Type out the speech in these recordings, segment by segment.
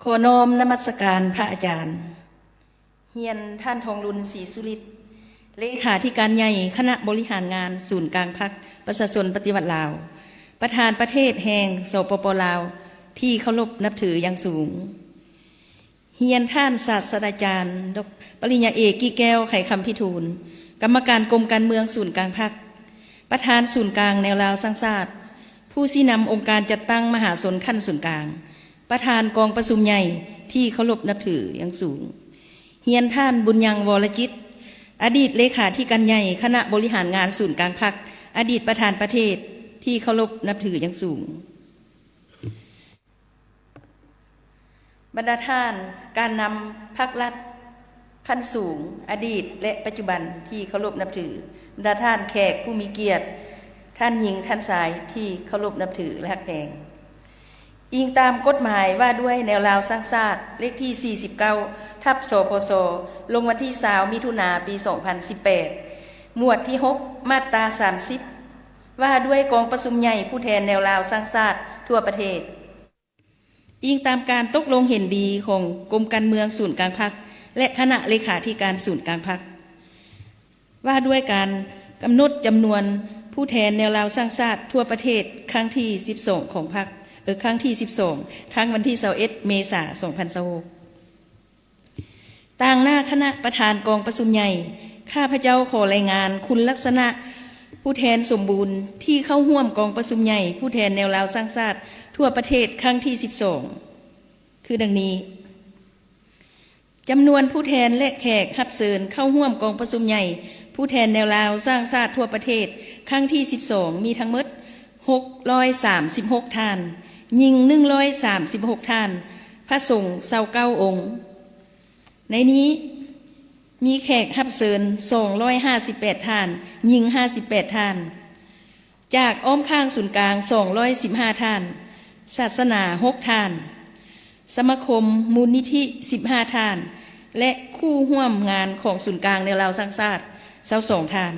ขอน้อมนมัสการพระอาจารย์เฮียนท่านทองรุนศรีสุริตเลขาธิการใหญ่คณะบริหารงานศูนย์กลางพรรคประชาชนปฏิวัติลาวประธานประเทศแห่งสปป.ลาวที่เคารพนับถืออย่างสูงเฮียนท่านศาสตราจารย์ดร.ปริญญาเอกกี่แก้วไขคำพิทูลกรรมการกรมการเมืองศูนย์กลางพรรคประธานศูนย์กลางแนวลาวสร้างชาติผู้ชี้นำองค์การจัดตั้งมหาชนขั้นศูนย์กลางประธานกองประชุมใหญ่ที่เคารพนับถืออย่างสูงเฮียนท่านบุญยังวรจิตอดีตเลขาธิการใหญ่คณะบริหารงานศูนย์กลางพรรคอดีตประธานประเทศที่เคารพนับถืออย่างสูงบรรดาท่านการนำพรรครัฐขั้นสูงอดีตและปัจจุบันที่เคารพนับถือบรรดาท่านแขกผู้มีเกียรติท่านหญิงท่านชายที่เคารพนับถือและฮักแพงอิงตามกฎหมายว่าด้วยแนวลาวสร้างชาติเลขที่49/สพสลงวันที่20มิถุนายนปี2018หมวดที่6มาตรา30ว่าด้วยกองประชุมใหญ่ผู้แทนแนวลาวสร้างชาติทั่วประเทศอิงตามการตกลงเห็นดีของกรมการเมืองศูนย์กลางพรรคและคณะเลขาธิการศูนย์กลางพรรคว่าด้วยการกำหนดจำนวนผู้แทนแนวลาวสร้างชาติทั่วประเทศครั้งที่12ของพรรคครั้งที่12ครั้งวันที่21เมษายน2026ต่างหน้าคณะประธานกองประชุมใหญ่ข้าพเจ้าขอรายงานคุณลักษณะผู้แทนสมบูรณ์ที่เข้าร่วมกองประชุมใหญ่ผู้แทนแนวลาวสร้างชาติทั่วประเทศครั้งที่12คือดังนี้จำนวนผู้แทนและแขกรับเชิญเข้าร่วมกองประชุมใหญ่ผู้แทนแนวลาวสร้างชาติทั่วประเทศครั้งที่12มีทั้งหมด636ท่านหญิง136ท่านพระสงฆ์29องค์ในนี้มีแขกรับเชิญ258ท่านหญิง58ท่านจากอ้อมข้างศูนย์กลาง215ท่านศาสนา6ท่านสมาคมมูลนิธิ15ท่านและคู่ร่วมงานของศูนย์กลางแนวลาวสร้างชาติ22ท่าน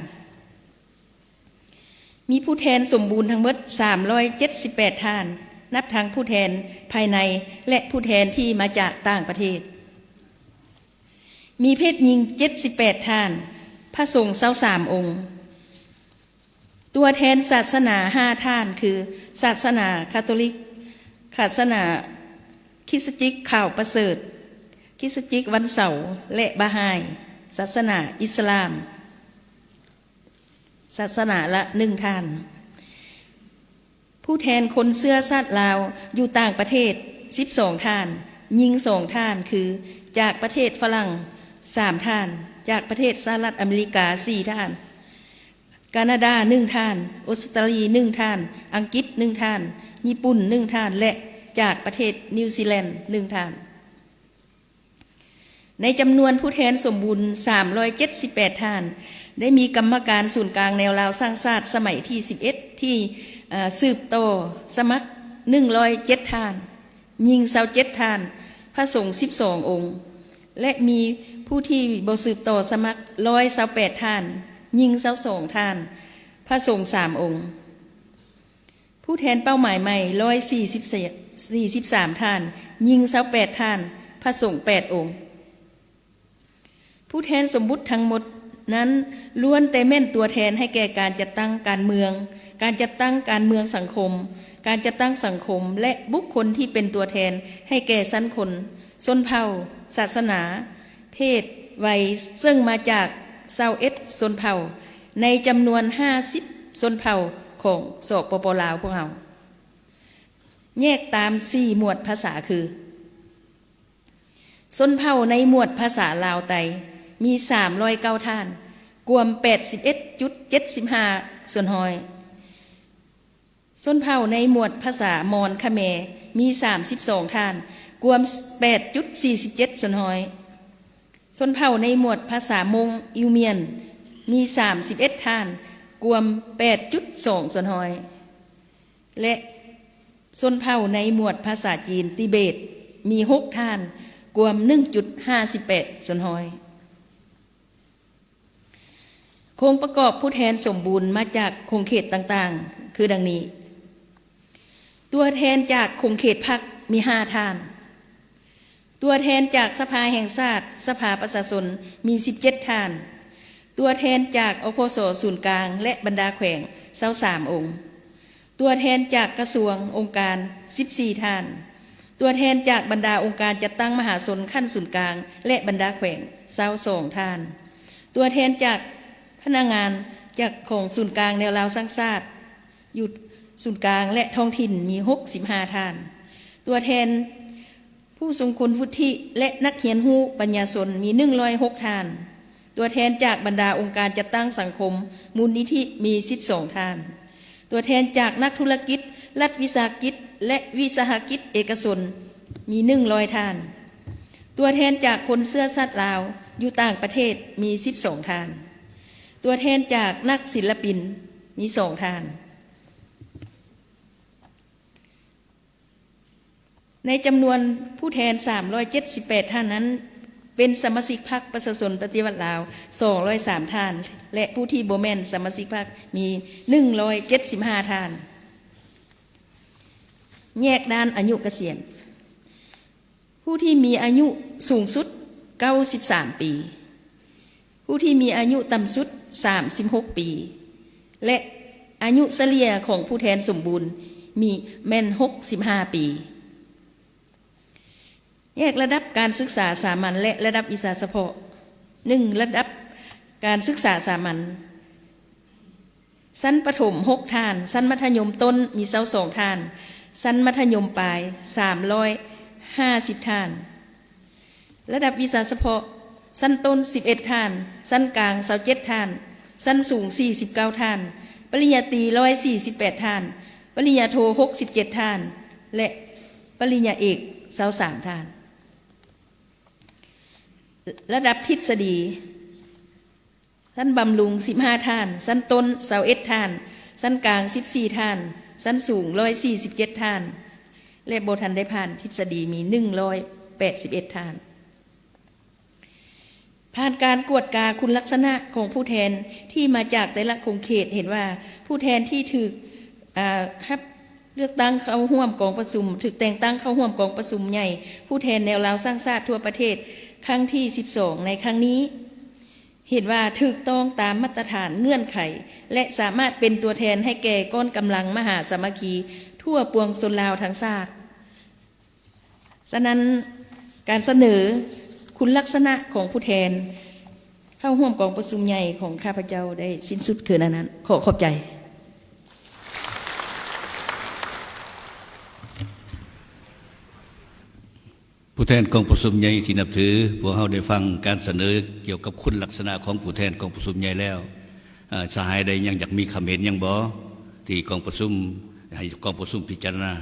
มีผู้แทนสมบูรณ์ทั้งหมด378ท่านนับทั้งผู้แทนภายในและผู้แทนที่มาจากต่างประเทศมีเพศหญิง78ท่านพระสงฆ์23องค์ตัวแทนศาสนา5ท่านคือศาสนาคาทอลิกศาสนาคริสต์จักรข่าวประเสริฐคริสต์จักรวันเสาร์และบาฮายศาสนาอิสลามศาสนาละ1ท่านผู้แทนคนเสื้อชาติลาวอยู่ต่างประเทศ12ท่านหญิง2ท่านคือจากประเทศฝรั่ง3ท่านจากประเทศสหรัฐอเมริกา4ท่านแคนาดา1ท่านออสเตรเลีย1ท่านอังกฤษ1ท่านญี่ปุ่น1ท่านและจากประเทศนิวซีแลนด์1ท่านในจำนวนผู้แทนสมบูรณ์378ท่านได้มีกรรมการศูนย์กลางแนวลาวสร้างชาติสมัยที่11ที่สืบโตสมัคร107ท่านหญิง27ท่านพระสงฆ์12องค์และมีผู้ที่บ่สืบโตสมัคร128ท่านหญิง22ท่านพระสงฆ์3องค์ผู้แทนเป้าหมายใหม่143ท่านหญิง28ท่านพระสงฆ์8องค์ผู้แทนสมมุติทั้งหมดนั้นล้วนแต่แม่นตัวแทนให้แก่การจัดตั้งการเมืองการจัดตั้งการเมืองสังคมการจัดตั้งสังคมและบุคคลที่เป็นตัวแทนให้แก่สันคนชนเผ่าศาสนาเพศวัยซึ่งมาจาก21ชนเผ่าในจำนวน50ชนเผ่าของสปป.ลาวพวกเราแยกตาม4หมวดภาษาคือชนเผ่าในหมวดภาษาลาวไตมี309ท่านรวม 81.75 ส่วนหอยชนเผ่าในหมวดภาษามอญเขมรมี32ท่านรวม 8.47 ส่วนหอยชนเผ่าในหมวดภาษามงอิวเมียนมี31ท่านรวม 8.2 ส่วนหอยและชนเผ่าในหมวดภาษาจีนติเบตมี6ท่านรวม 1.58 ส่วนหอยโครงประกอบผู้แทนสมบูรณ์มาจากโครงเขตต่างๆคือดังนี้ตัวแทนจากโครงเขตพรรคมี5ท่าน ตัวแทนจากสภาแห่งชาติสภาประชาชนมี17ท่านตัวแทนจากอพสศูนย์กลางและบรรดาแขวง23องค์ตัวแทนจากกระทรวงองค์การ14ท่านตัวแทนจากบรรดาองค์การจัดตั้งมหาชนขั้นศูนย์กลางและบรรดาแขวง22ท่านตัวแทนจากพนักงานจากของศูนย์กลางแนวราวสร้างชาติอยู่ศูนย์กลางและท้องถิ่นมี65ท่านตัวแทนผู้ทรงคุณวุฒิและนักเรียนรู้ปัญญาชนมี106ท่านตัวแทนจากบรรดาองค์การจัดตั้งสังคมมูลนิธิมี12ท่านตัวแทนจากนักธุรกิจรัฐวิสาหกิจและวิสาหกิจเอกชนมี100ท่านตัวแทนจากคนเชื้อชาติลาวอยู่ต่างประเทศมี12ท่านตัวแทนจากนักศิลปินมี2ท่านในจำนวนผู้แทน378ท่านนั้นเป็นสมาชิกพรรคประชาชนปฏิวัติลาว203ท่านและผู้ที่บ่แม่นสมาชิกพรรคมี175ท่านแยกด้านอายุเกษียณผู้ที่มีอายุสูงสุด93ปีผู้ที่มีอายุต่ำสุด36ปีและอายุเฉลี่ยของผู้แทนสมบูรณ์มีแม่น65ปีแยกระดับการศึกษาสามัญและระดับวิชาเฉพาะ1ระดับการศึกษาสามัญชั้นประถม6ท่านชั้นมัธยมต้นมี22ท่านชั้นมัธยมปลาย350ท่านระดับวิชาเฉพาะชั้นต้น11ท่านชั้นกลาง27ท่านชั้นสูง49ท่านปริญญาตรี148ท่านปริญญาโท67ท่านและปริญญาเอก23ท่านระดับทฤษฎีชั้นบำรุง15ท่านชั้นต้น21ท่านชั้นกลาง14ท่านชั้นสูง147ท่านและบ่ทันได้ผ่านทฤษฎีมี181ท่านผ่านการกวดกาคุณลักษณะของผู้แทนที่มาจากแต่ละโครงเขตเห็นว่าผู้แทนที่ถูกเลือกตั้งเข้าร่วมกองประชุมถูกแต่งตั้งเข้าร่วมกองประชุมใหญ่ผู้แทนแนวราวสร้างชาติทั่วประเทศครั้งที่12ในครั้งนี้เห็นว่าถูกต้องตามมาตรฐานเงื่อนไขและสามารถเป็นตัวแทนให้แก่ก้อนกำลังมหาสามัคคีทั่วปวงชนลาวทั้งชาติฉะนั้นการเสนอคุณลักษณะของผู้แทนเข้าร่วมกองประชุมใหญ่ของข้าพเจ้าได้สิ้นสุดคืนนั้นขอขอบใจผู้แทนกองประชุมใหญ่ที่นับถือพวกเราได้ฟังการเสนอเกี่ยวกับคุณลักษณะของผู้แทนกองประชุมใหญ่แล้วสหายใดยังอยากมีคำเห็นยังบ่ที่กองประชุมให้กองประชุมพิจารณา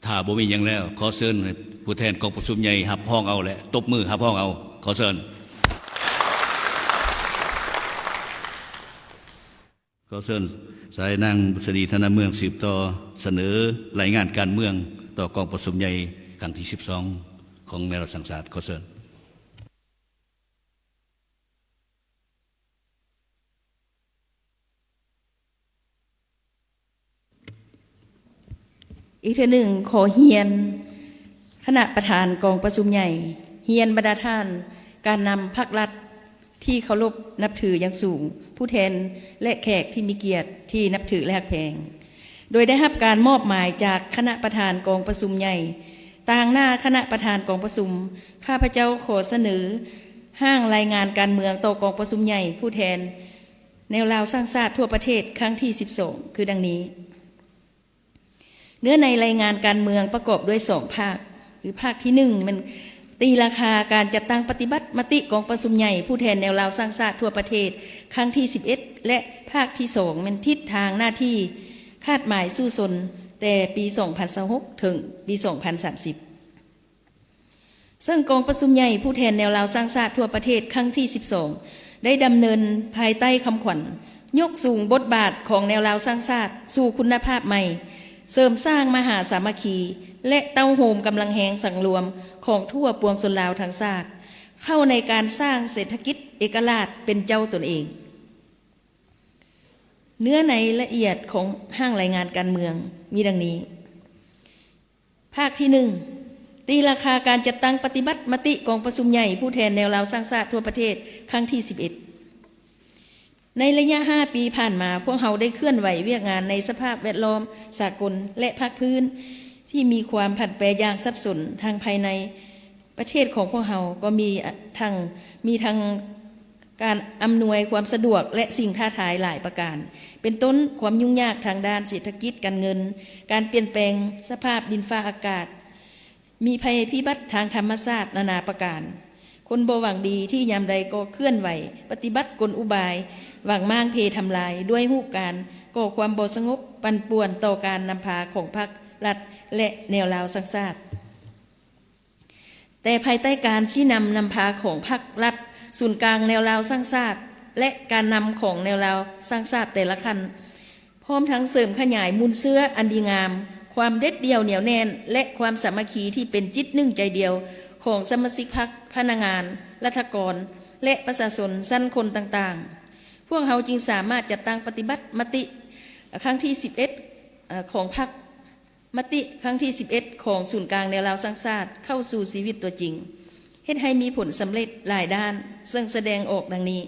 ถ้าบ่มียังแล้วขอเชิญผู้แทนกองประชุมใหญ่หับห้องเอาและตบมือหับห้องเอาขอเชิญสายนางบุษดีธนเมืองสืบต่อเสนอรายงานการเมืองต่อกองประชุมใหญ่ครั้งที่12ของแนวสังสารขอเชิญอีกทีหนึ่งขอเฮียนคณะประธานกองประชุมใหญ่เฮียนบรรดาท่านการนำพรรครัฐที่เคารพนับถืออย่างสูงผู้แทนและแขกที่มีเกียรติที่นับถือและแพงโดยได้รับการมอบหมายจากคณะประธานกองประชุมใหญ่ต่างหน้าคณะประธานกองประชุมข้าพเจ้าขอเสนอห้างรายงานการเมืองต่อกองประชุมใหญ่ผู้แทนแนวราวสร้างชาติทั่วประเทศครั้งที่12คือดังนี้เนื้อในรายงานการเมืองประกอบด้วย2ภาคหรือภาคที่1มันตีราคาการจัดตั้งปฏิบัติมติกองประชุมใหญ่ผู้แทนแนวราวสร้างชาติทั่วประเทศครั้งที่11และภาคที่2เป็นทิศทางหน้าที่คาดหมายสู้สนแต่ปี2026ถึงปี2030ซึ่งกองประชุมใหญ่ผู้แทนแนวราวสร้างชาติทั่วประเทศครั้งที่12ได้ดำเนินภายใต้คำขวัญยกสูงบทบาทของแนวราวสร้างชาติสู่คุณภาพใหม่เสริมสร้างมหาสามัคคีและเต้าโฮมกำลังแหงสังรวมของทั่วปวงชนลาวทั้งชาติเข้าในการสร้างเศรษฐกิจเอกราชเป็นเจ้าตนเอง เนื้อในละเอียดของห้างรายงานการเมืองมีดังนี้ภาคที่1ตีราคาการจัดตั้งปฏิบัติมติกองประชุมใหญ่ผู้แทนแนวราวสร้างชาติทั่วประเทศครั้งที่11ในระยะ5ปีผ่านมาพวกเราได้เคลื่อนไหวเวียกงานในสภาพแวดล้อมสากลและภาคพื้นที่มีความผันแปรอย่างสับสนทางภายในประเทศของพวกเราก็มีทางการอำนวยความสะดวกและสิ่งท้าทายหลายประการเป็นต้นความยุ่งยากทางด้านเศรษฐกิจการเงินการเปลี่ยนแปลงสภาพดินฟ้าอากาศมีภัยพิบัติทางธรรมชาตินานาประการคนบ่หวังดีที่ยามใดก็เคลื่อนไหวปฏิบัติกลอุบายหวังม่างเพทำลายด้วยรูปการก่อความบ่สงบปั่นป่วนต่อการนำพาของพรรครัฐและแนวราวสร้างชาติแต่ภายใต้การชี้นำพาของพรรครัฐศูนย์กลางแนวราวสร้างชาติและการนำของแนวราวสร้างชาติแต่ละขั้นพร้อมทั้งเสริมขยายมูลเสื้ออันดีงามความเด็ดเดี่ยวเหนียวแน่นและความสามัคคีที่เป็นจิตหนึ่งใจเดียวของสมาชิกพรรคพนักงานรัฐกรและประชาชนสั้นคนต่างๆพวกเขาจึงสามารถจัดตั้งปฏิบัติมติครั้งที่11ของพรรคมติครั้งที่11ของศูนย์กลางแนวราวสร้างชาติเข้าสู่ชีวิตตัวจริงเฮ็ดให้มีผลสำเร็จหลายด้านซึ่งแสดงออกดังนี้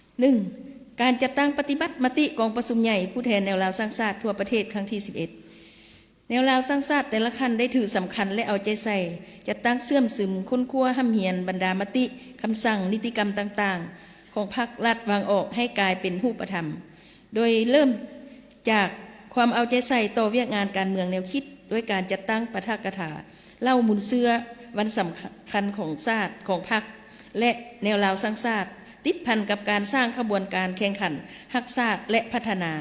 1. การจัดตั้งปฏิบัติมติกองประชุมใหญ่ผู้แทนแนวราวสร้างชาติทั่วประเทศครั้งที่11แนวราวสร้างชาติแต่ละขั้นได้ถือสำคัญและเอาใจใส่จัดตั้งเสื่อมซึมค้นคว้าห้ำเหียนบรรดามติคำสั่งนิติกรรมต่างๆของพรรครัฐวางออกให้กลายเป็นรูปธรรมโดยเริ่มจากความเอาใจใส่ต่อเวียกงานการเมืองแนวคิดด้วยการจัดตั้งปาฐกถาเล่ามุนเสื้อวันสำคัญของชาติของพรรคและแนวราวสร้างชาติติดพันกับการสร้างขบวนการแข่งขันฮักชาติและพัฒนา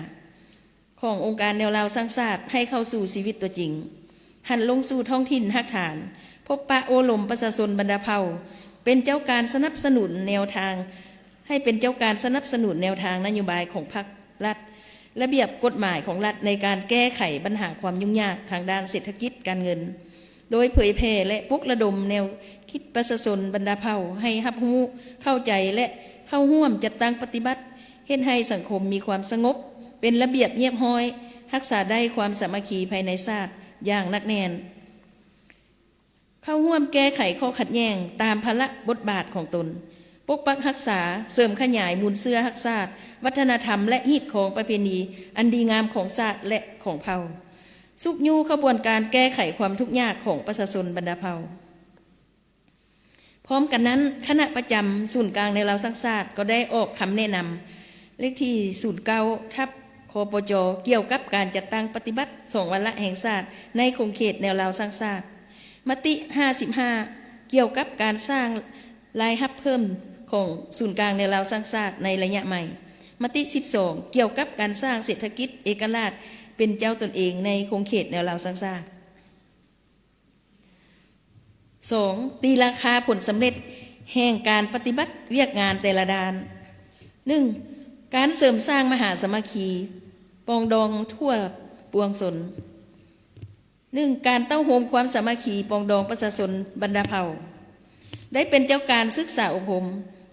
ขององค์การแนวราวสร้างชาติให้เข้าสู่ชีวิตตัวจริงหันลงสู่ท้องถิ่นฮักฐานพบปะโอลมประชาชนบรรดาเผ่าเป็นเจ้าการสนับสนุนแนวทางให้เป็นเจ้าการสนับสนุนแนวทางนโยบายของพรรครัฐระเบียบกฎหมายของรัฐในการแก้ไขปัญหาความยุ่งยากทางด้านเศรษฐกิจการเงินโดยเผยแพร่และปลุกระดมแนวคิดประชาชนบรรดาเผ่าให้รับรู้เข้าใจและเข้าร่วมจัดตั้งปฏิบัติเฮ็ดให้สังคมมีความสงบเป็นระเบียบเรียบร้อยรักษาได้ความสามัคคีภายในชาติอย่างหนักแน่นเข้าร่วมแก้ไขข้อขัดแย้งตามภาระบทบาทของตนปกปักรักษาเสริมขยายมูลเสื้อรักชาติวัฒนธรรมและฮีตของประเพณีอันดีงามของชาติและของเผ่าสุกยูขบวนการแก้ไขความทุกข์ยากของประชาชนบรรดาเผ่าพร้อมกันนั้นคณะประจำศูนย์กลางในราวสร้างชาติก็ได้ออกคำแนะนำเลขที่09/คปจ.เกี่ยวกับการจัดตั้งปฏิบัติ2 วาระแห่งชาติในคงเขตแนวราวสร้างชาติมติ55เกี่ยวกับการสร้างรายรับเพิ่มของศูนย์กลางแนวราวสร้างชาติในระยะใหม่มติ12เกี่ยวกับการสร้างเศรษฐกิจเอกราชเป็นเจ้าตนเองในคงเขตแนวราวสร้างชาติ 2. ตีราคาผลสำเร็จแห่งการปฏิบัติเวียกงานแต่ละด้าน 1. การเสริมสร้างมหาสามัคคีปองดองทั่วปวงชน 1. การเต้าโฮมความสามัคคีปองดองประชาชนบรรดาเผ่าได้เป็นเจ้าการศึกษาอบรม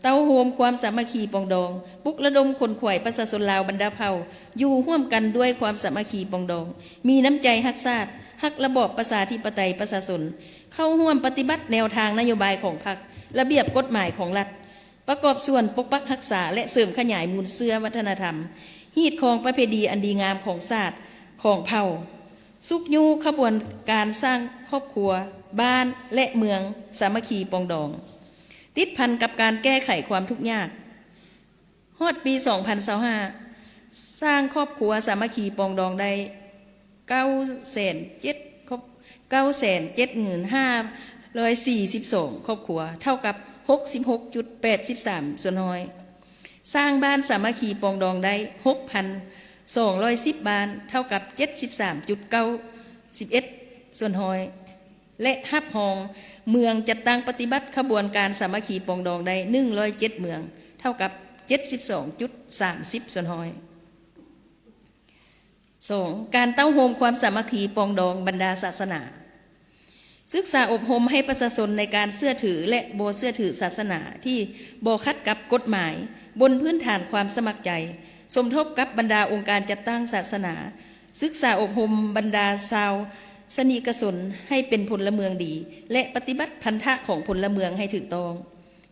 เต้าโฮมความสามัคคีปองดองปลุกระดมคนข่อยประชาชนลาวบรรดาเผ่าอยู่ร่วมกันด้วยความสามัคคีปองดองมีน้ำใจฮักชาติฮักระบอบประชาธิปไตยประชาชนเข้าร่วมปฏิบัติแนวทางนโยบายของพรรคระเบียบกฎหมายของรัฐประกอบส่วนปกปักรักษาและเสริมขยายมูลเสื้อวัฒนธรรมฮีตของประเพณีอันดีงามของชาติของเผ่าสุกยูขบวนการสร้างครอบครัวบ้านและเมืองสามัคคีปองดองติดพันกับการแก้ไขความทุกข์ยากฮอดปี2025สร้างครอบครัวสามัคคีปองดองได้9,775,442 ครอบครัวเท่ากับ 66.83 ส่วนน้อยสร้างบ้านสามัคคีปองดองได้ 6,210 บ้านเท่ากับ 73.91 ส่วนน้อยและฮับหองเมืองจัดตั้งปฏิบัติขบวนการสามัคคีปองดองได้107เมืองเท่ากับ 72.30 ส่วนน้อย 2. การเต้าโฮมความสามัคคีปองดองบรรดาศาสนาศึกษาอบรมให้ประชาชนในการเชื่อถือและบ่เชื่อถือศาสนาที่บ่ขัดกับกฎหมายบนพื้นฐานความสมัครใจ สมทบกับบรรดาองค์การจัดตั้งศาสนาศึกษาอบรมบรรดาชาวสนิกชนให้เป็นพลเมืองดีและปฏิบัติพันธะของพลเมืองให้ถูกต้อง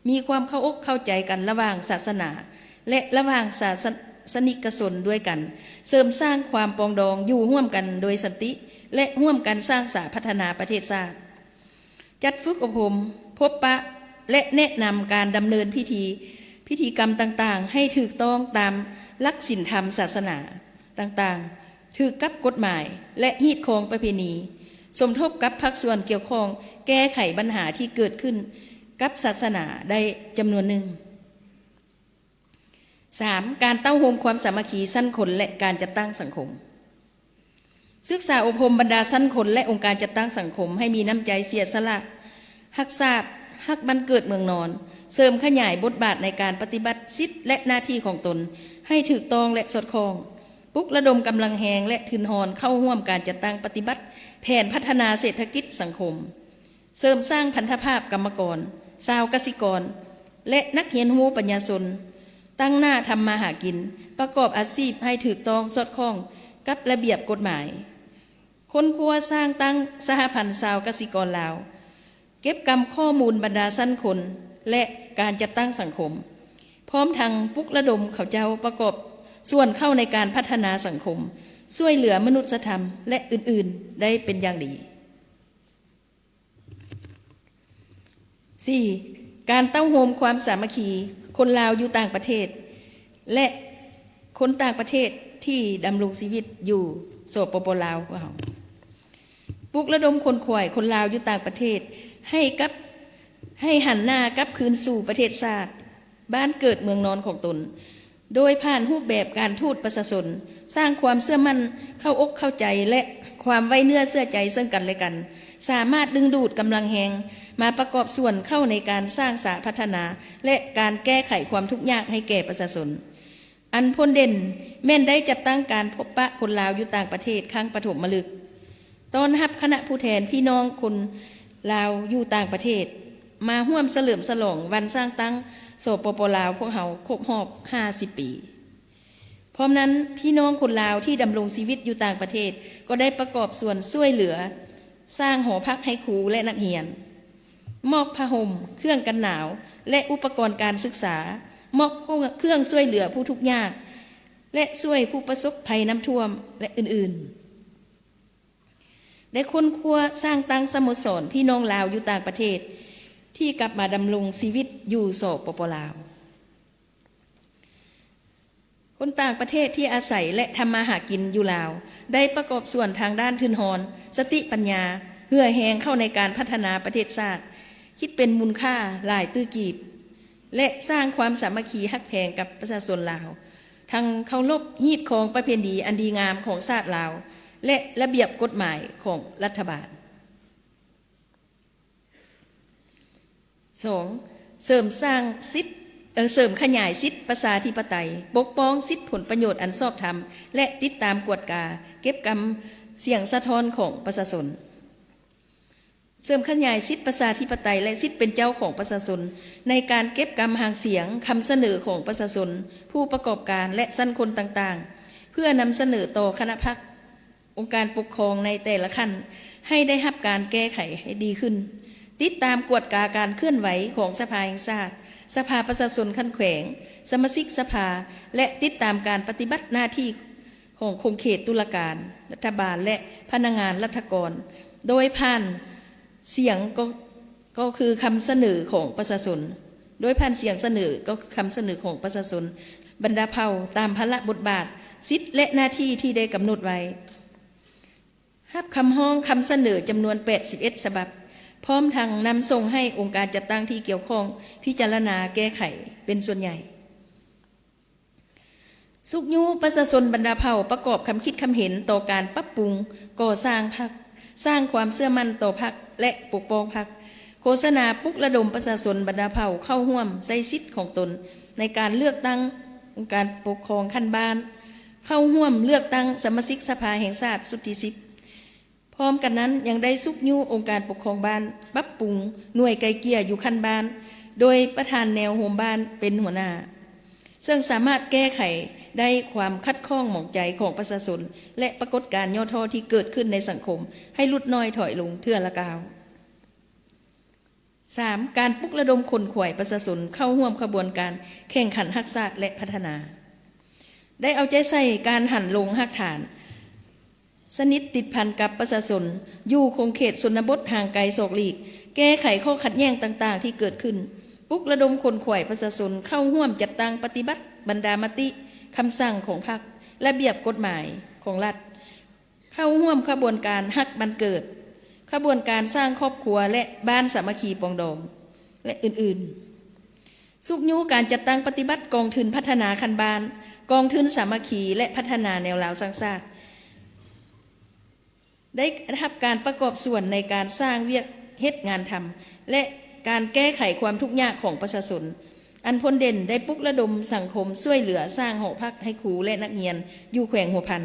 มีความเข้าอกเข้าใจกันระหว่างศาสนาและระหว่างศาสนิกชนด้วยกันเสริมสร้างความปรองดองอยู่ร่วมกันโดยสันติและร่วมกันสร้างสาพัฒนาประเทศชาติจัดฝึกอบรมพบปะและแนะนำการดำเนินพิธีกรรมต่างๆให้ถูกต้องตามหลักศีลธรรมศาสนาต่างๆถูกกับกฎหมายและฮีดคองประเพณีสมทบกับภาคส่วนเกี่ยวข้องแก้ไขปัญหาที่เกิดขึ้นกับศาสนาได้จำนวนหนึ่ง 3. การเต้าโฮมความสามัคคีสั้นคนและการจัดตั้งสังคมศึกษาอบรมบรรดาสั้นคนและองค์การจัดตั้งสังคมให้มีน้ำใจเสียสละฮักษาฮักบันเกิดเมืองนอนเสริมขยายบทบาทในการปฏิบัติสิทธิและหน้าที่ของตนให้ถูกต้องและสอดคล้องปลุกระดมกำลังแหงและทุนหอนเข้าร่วมการจัดตั้งปฏิบัติแผนพัฒนาเศรษฐกิจสังคมเสริมสร้างพันธภาพกรรมกรชาวเกษตรกรและนักเรียนรู้ปัญญาชนตั้งหน้าทำมาหากินประกอบอาชีพให้ถูกต้องสอดคล้องกับระเบียบกฎหมายคนครัวสร้างตั้งสหพันธ์ชาวเกษตรกรลาวเก็บกำข้อมูลบรรดาสั้นคนและการจัดตั้งสังคมพร้อมทางปลุกระดมเขาเจ้าประกอบส่วนเข้าในการพัฒนาสังคมช่วยเหลือมนุษยธรรมและอื่นๆได้เป็นอย่างดี 4. การเต้าโฮมความสามัคคีคนลาวอยู่ต่างประเทศและคนต่างประเทศที่ดำรงชีวิตอยู่สปป.ลาวของเราปลุกระดมคนข่อยคนลาวอยู่ต่างประเทศให้หันหน้ากลับคืนสู่ประเทศชาติบ้านเกิดเมืองนอนของตนโดยผ่านรูปแบบการทูตประชาชนสร้างความเชื่อมั่นเข้าอกเข้าใจและความไว้เนื้อเชื่อใจซึ่งกันและกันสามารถดึงดูดกำลังแหงมาประกอบส่วนเข้าในการสร้างสาพัฒนาและการแก้ไขความทุกข์ยากให้แก่ประชาชนอันพ้นเด่นแม่นได้จัดตั้งการพบปะคนลาวอยู่ต่างประเทศครั้งปฐมฤกษ์ต้อนรับคณะผู้แทนพี่น้องคนลาวอยู่ต่างประเทศมาร่วมเฉลิมฉลองวันสร้างตั้งสปป.ลาวพวกเขาครบรอบ50 ปีพร้อมนั้นพี่น้องคนลาวที่ดำรงชีวิตอยู่ต่างประเทศก็ได้ประกอบส่วนช่วยเหลือสร้างหอพักให้ครูและนักเรียนมอบผ้าห่มเครื่องกันหนาวและอุปกรณ์การศึกษามอบเครื่องช่วยเหลือผู้ทุกข์ยากและช่วยผู้ประสบภัยน้ำท่วมและอื่นๆได้ค้นคว้าสร้างตั้งสโมสรพี่น้องลาวอยู่ต่างประเทศที่กลับมาดำรงชีวิตอยู่สปป.ลาวคนต่างประเทศที่อาศัยและทำมาหากินอยู่ลาวได้ประกอบส่วนทางด้านทุนหอนสติปัญญาเหื่อแหงเข้าในการพัฒนาประเทศชาติคิดเป็นมูลค่าหลายตื้อกีบและสร้างความสามัคคีฮักแพงกับประชาชนลาวทั้งเคารพฮีดของประเพณีอันดีงามของชาติลาวและระเบียบกฎหมายของรัฐบาล 2. เสริมสร้างสิทธิเสริมขยายสิทธิประชาธิปไตยปกป้องสิทธิผลประโยชน์อันชอบธรรมและติดตามกวดกาเก็บกำเสียงสะท้อนของประชาชนเสริมขยายสิทธิประชาธิปไตยและสิทธิเป็นเจ้าของประชาชนในการเก็บกำหางเสียงคำเสนอของประชาชนผู้ประกอบการและสันคนต่างๆเพื่อนำเสนอต่อคณะพรรคองค์การปกครองในแต่ละขั้นให้ได้รับการแก้ไขให้ดีขึ้นติดตามกวดกาการเคลื่อนไหวของสภาแห่งชาติสภาประชาชนขั้นแขวงสมาชิกสภาและติดตามการปฏิบัติหน้าที่ของคงเขตตุลาการรัฐบาลและพนักงานรัฐกรโดยผ่านเสียงก็คือคำเสนอของประชาชนโดยผ่านเสียงเสนอก็คำเสนอของประชาชนบรรดาเผ่าตามภาระบทบาทสิทธิและหน้าที่ที่ได้กำหนดไว้รับคำห้องคำเสนอจำนวน81ฉบับพร้อมทางนำส่งให้องค์การจัดตั้งที่เกี่ยวข้องพิจารณาแก้ไขเป็นส่วนใหญ่สุกยูประชาชนบรรดาเผ่าประกอบคำคิดคำเห็นต่อการปรับปรุงก่อสร้างพรรคสร้างความเชื่อมั่นต่อพรรคและปกป้องพรรคโฆษณาปลุกระดมประชาชนบรรดาเผ่าเข้าร่วมใช้สิทธิ์ของตนในการเลือกตั้งองค์การปกครองขั้นบ้านเข้าร่วมเลือกตั้งสมาชิกสภาแห่งชาติสุทธิสิทธิ์พร้อมกันนั้นยังได้สุกยูองค์การปกครองบ้านปรับปรุงหน่วยไกลเกลี่ยอยู่ขั้นบ้านโดยประธานแนวโฮมบ้านเป็นหัวหน้าซึ่งสามารถแก้ไข ได้ความคัดข้องหมองใจของประชาชนและปรากฏการณ์ย่อท้อที่เกิดขึ้นในสังคมให้ลดน้อยถอยลงเทื่อละกาว 3. การปลุกระดมคนขวายประชาชนเข้าร่วมขบวนการแข่งขันรักษาและพัฒนาได้เอาใจใส่การหันลงรากฐานสนิทติดพันกับประชาชนอยู่คงเขตชนบทห่างไกลโศกหลีกแก้ไขข้อขัดแย้งต่างๆที่เกิดขึ้นปลุกระดมคนขวายประชาชนเข้าร่วมจัดตั้งปฏิบัติบรรดามติคำสั่งของพรรคระเบียบกฎหมายของรัฐเข้าร่วมขบวนการฮักบันเกิดขบวนการสร้างครอบครัวและบ้านสามัคคีปองดองและอื่นๆสุกยูการจัดตั้งปฏิบัติกองทุนพัฒนาคันบานกองทุนสามัคคีและพัฒนาแนวลาวสร้างชาติได้รับการประกอบส่วนในการสร้างเวียกเฮ็ดงานทำและการแก้ไขความทุกข์ยากของประชาชนอันพ้นเด่นได้ปลุกระดมสังคมช่วยเหลือสร้างหอพักให้ครูและนักเรียนอยู่แขวงหัวพัน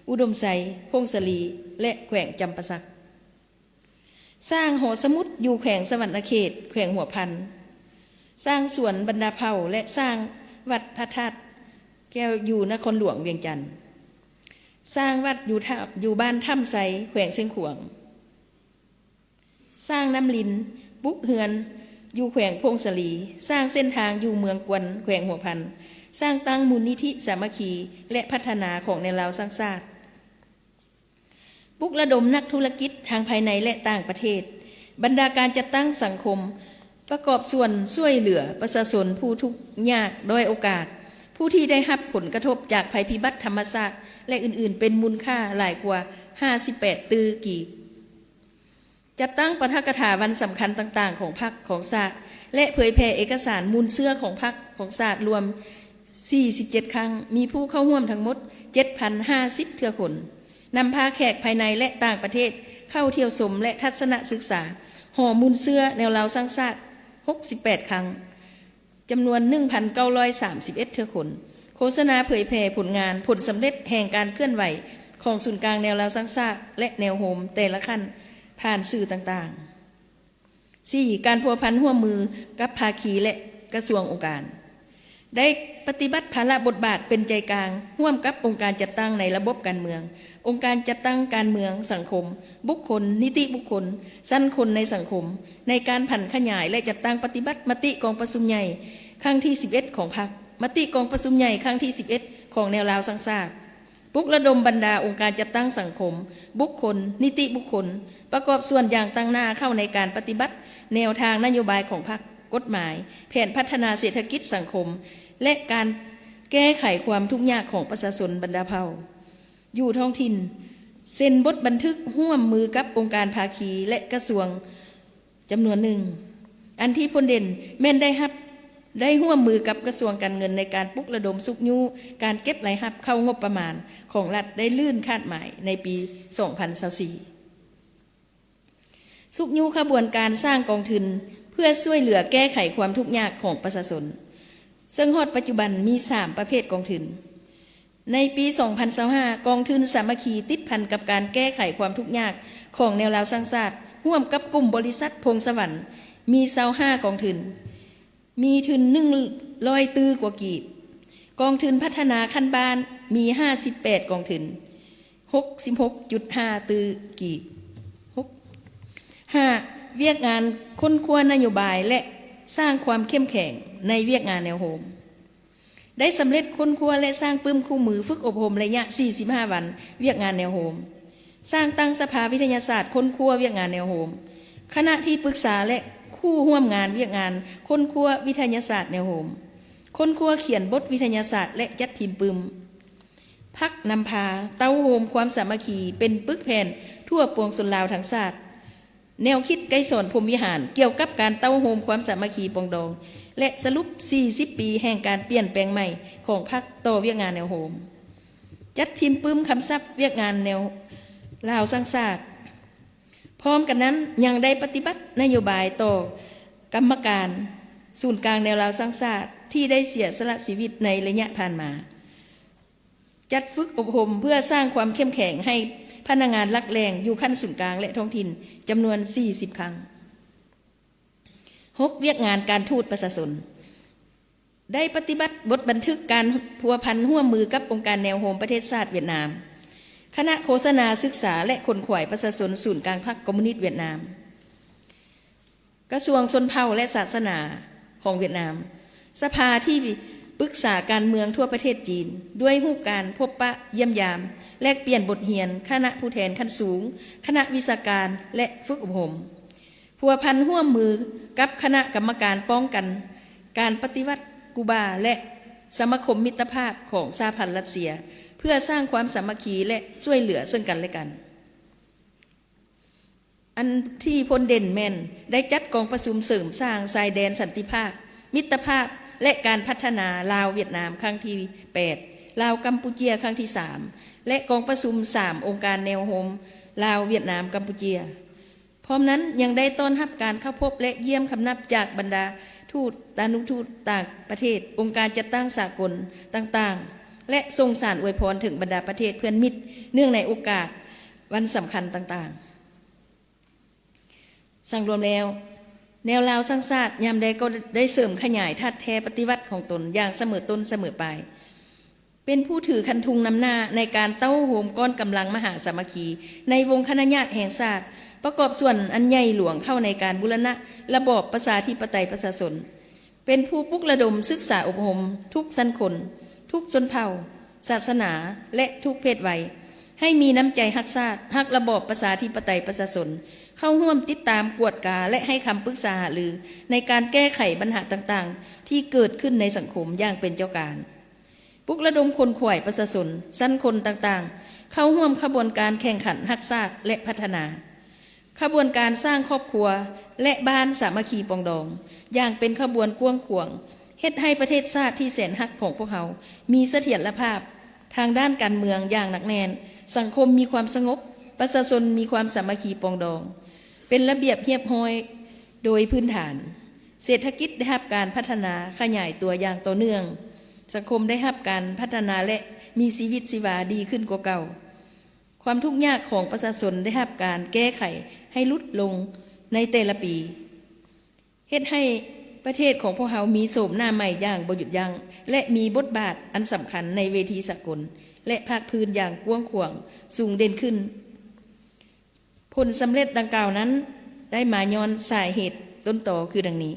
อุดมไซพงศลีและแขวงจำปาสักสร้างหอสมุดอยู่แขวงสวรรณเขตแขวงหัวพันสร้างสวนบรรดาเผ่าและสร้างวัดพระธาตุแก้วอยู่นครหลวงเวียงจันทร์สร้างวัดอยู่บ้านถ้ำไซแขวงเชียงขวางสร้างน้ำลินบุกเฮือนอยู่แขวงพงศลีสร้างเส้นทางอยู่เมืองกวนแขวงหัวพันสร้างตั้งมูลนิธิสามัคคีและพัฒนาของในลาวสร้างชาติปลุกระดมนักธุรกิจทางภายในและต่างประเทศบรรดาการจัดตั้งสังคมประกอบส่วนช่วยเหลือประชาชนผู้ทุกข์ยากด้อยโอกาสผู้ที่ได้รับผลกระทบจากภัยพิบัติธรรมชาติและอื่นๆเป็นมูลค่าหลายกว่า58ตื้อกีบจัดตั้งปาฐกถาวันสำคัญต่างๆของพรรคของศาสตร์และเผยแผ่เอกสารมูลเสื้อของพรรคของศาสตร์รวม47ครั้งมีผู้เข้าร่วมทั้งหมด 7,050 เทื่อคนนำพาแขกภายในและต่างประเทศเข้าเที่ยวชมและทัศนศึกษาห่อมูลเสื้อแนวลาวสร้างชาติ68ครั้งจำนวน 1,931 เทื่อคนโฆษณาเผยแผ่ผลงานผลสำเร็จแห่งการเคลื่อนไหวของศูนย์กลางแนวลาวสร้างชาติและแนวโฮมแต่ละขั้นผ่านสื่อต่างๆ 4. การพัวพันร่วมมือกับภาคีและกระทรวงองค์การได้ปฏิบัติภาระบทบาทเป็นใจกลางร่วมกับองค์การจัดตั้งในระบบการเมืององค์การจัดตั้งการเมืองสังคมบุคคลนิติบุคคลสั้นคนในสังคมในการผันขยายและจัดตั้งปฏิบัติมติกองประชุมใหญ่ครั้งที่11ของพรรคมติกองประชุมใหญ่ครั้งที่11ของแนวลาวสร้างชาติปลุกระดมบรรดาองค์การจัดตั้งสังคมบุคคลนิติบุคคลประกอบส่วนอย่างตั้งหน้าเข้าในการปฏิบัติแนวทางนโยบายของพรรคกฎหมายแผนพัฒนาเศรษฐกิจสังคมและการแก้ไขความทุกข์ยากของประชาชนบรรดาเผ่าอยู่ท้องถิ่นเซ็นบทบันทึกร่วมมือกับองค์การภาคีและกระทรวงจำนวนหนึ่งอันที่พ้นเด่นแม่นได้ร่วมมือกับกระทรวงการเงินในการปลุกระดมสุกยูการเก็บรายรับเข้างบประมาณของรัฐได้ลื่นคาดหมายในปี 2024 สุกยูขบวนการสร้างกองทุนเพื่อช่วยเหลือแก้ไขความทุกข์ยากของประชาชนซึ่งฮอดปัจจุบันมี3ประเภทกองทุนในปี 2025 กองทุนสามัคคีติดพันกับการแก้ไขความทุกข์ยากของแนวลาวสร้างชาติร่วมกับกลุ่มบริษัทพงสวรรค์มี25กองทุนมีทุน100ตื้อกว่ากีบกองทุนพัฒนาคันบานมี58กองทุน 66.5 ตื้อกีบ 5. เวียกงานค้นคว้านโยบายและสร้างความเข้มแข็งในเวียกงานแนวโฮมได้สำเร็จค้นคว้าและสร้างปึ้มคู่มือฝึกอบรมระยะ45วันเวียกงานแนวโฮมสร้างตั้งสภาวิทยาศาสตร์ค้นคว้าเวียกงานแนวโฮมคณะที่ปรึกษาและคู่ร่วมงานเวียกงานค้นคว้าวิทยาศาสตร์แนวโฮมค้นคว้าเขียนบทวิทยาศาสตร์และจัดพิมพ์ปึ้มพักนำพาเต้าโฮมความสามัคคีเป็นปึกแผ่นทั่วปวงชนลาวทั้งชาติแนวคิดไกรสอนพรหมวิหารเกี่ยวกับการเต้าโฮมความสามัคคีปองดองและสรุป40ปีแห่งการเปลี่ยนแปลงใหม่ของพรรคต่อเวียกงานแนวโฮมจัดพิมพ์ปึ้มคำศัพท์เวียกงานแนวลาวสร้างชาติพร้อมกันนั้นยังได้ปฏิบัตินโยบายต่อกรรมการศูนย์กลางแนวลาวสร้างชาติที่ได้เสียสละชีวิตในระยะผ่านมาจัดฝึกอบรมเพื่อสร้างความเข้มแข็งให้พนักงานหลักแหล่งอยู่ขั้นศูนย์กลางและท้องถิ่นจำนวน40ครั้ง6เวียกงานการทูตประชาชน ได้ปฏิบัติบทบันทึกการพัวพันร่วมมือกับองค์การแนวโฮมประเทศชาติเวียดนามคณะโฆษณาศึกษาและขนขวายประชาชนศูนย์กลางพรรคคอมมิวนิสต์เวียดนามกระทรวงชนเผ่าและศาสนาของเวียดนามสภาที่ปรึกษาการเมืองทั่วประเทศจีนด้วยรูปการพบปะเยี่ยมยามแลกเปลี่ยนบทเรียนคณะผู้แทนขั้นสูงคณะวิชาการและฝึกอบรมพัวพันร่วมมือกับคณะกรรมการป้องกันการปฏิวัติกูบาและสมาคมมิตรภาพของสหพันธ์รัสเซียเพื่อสร้างความสามัคคีและช่วยเหลือซึ่งกันและกันอันที่พลเด่นแม่นได้จัดกองประชุมเสริมสร้างชายแดนสันติภาพมิตรภาพและการพัฒนาลาวเวียดนามครั้งที่8ลาวกัมพูเชียครั้งที่3และกองประชุม3องค์การแนวโฮมลาวเวียดนามกัมพูเชียพร้อมนั้นยังได้ต้อนรับการเข้าพบและเยี่ยมคำนับจากบรรดาทูตตานุทูตต่างประเทศองค์การจัดตั้งสากลต่างๆและทรงสารอวยพรถึงบรรดาประเทศเพื่อนมิตรเนื่องในโอกาสวันสำคัญต่างๆสั่งรวมแล้วแนวลาวสร้างชาติยามใดก็ได้เสริมขยายทัดแท้ปฏิวัติของตนอย่างเสมอต้นเสมอปลายเป็นผู้ถือคันธุงนำหน้าในการเต้าโหมก้อนกำลังมหาสามัคคีในวงคณะญาติแห่งชาติประกอบส่วนอันใหญ่หลวงเข้าในการบูรณะระบอบประชาธิปไตยประชาชนเป็นผู้ปลุกระดมศึกษาอบรมทุกสันคนทุกชนเผ่าศาสนาและทุกเพศวัยให้มีน้ำใจฮักชาติฮักระบอบประชาธิปไตยประชาชนเข้าร่วมติดตามกวดกาและให้คำปรึกษาหารือในการแก้ไขปัญหาต่างๆที่เกิดขึ้นในสังคมอย่างเป็นเจ้าการปลุกระดมคนขวายประชาชนสั้นคนต่างๆเข้าร่วมขบวนการแข่งขันฮักชาติและพัฒนาขบวนการสร้างครอบครัวและบ้านสามัคคีปองดองอย่างเป็นขบวนกว้างขวางเฮ็ดให้ประเทศชาติที่แสนฮักของพวกเขามีเสถียรภาพทางด้านการเมืองอย่างหนักแน่นสังคมมีความสงบประชาชนมีความสามัคคีปองดองเป็นระเบียบเรียบร้อยโดยพื้นฐานเศรษฐกิจได้รับการพัฒนาขยายตัวอย่างต่อเนื่องสังคมได้รับการพัฒนาและมีชีวิตชีวาดีขึ้นกว่าเก่าความทุกข์ยากของประชาชนได้รับการแก้ไขให้ลดลงในแต่ละปีเฮ็ดให้ประเทศของพวกเขามีโฉมหน้าใหม่อย่างบ่หยุดยั้งและมีบทบาทอันสำคัญในเวทีสากลและภาคพื้นอย่างกว้างขวางสูงเด่นขึ้นผลสำเร็จดังกล่าวนั้นได้มาย้อนสาเหตุต้นตอคือดังนี้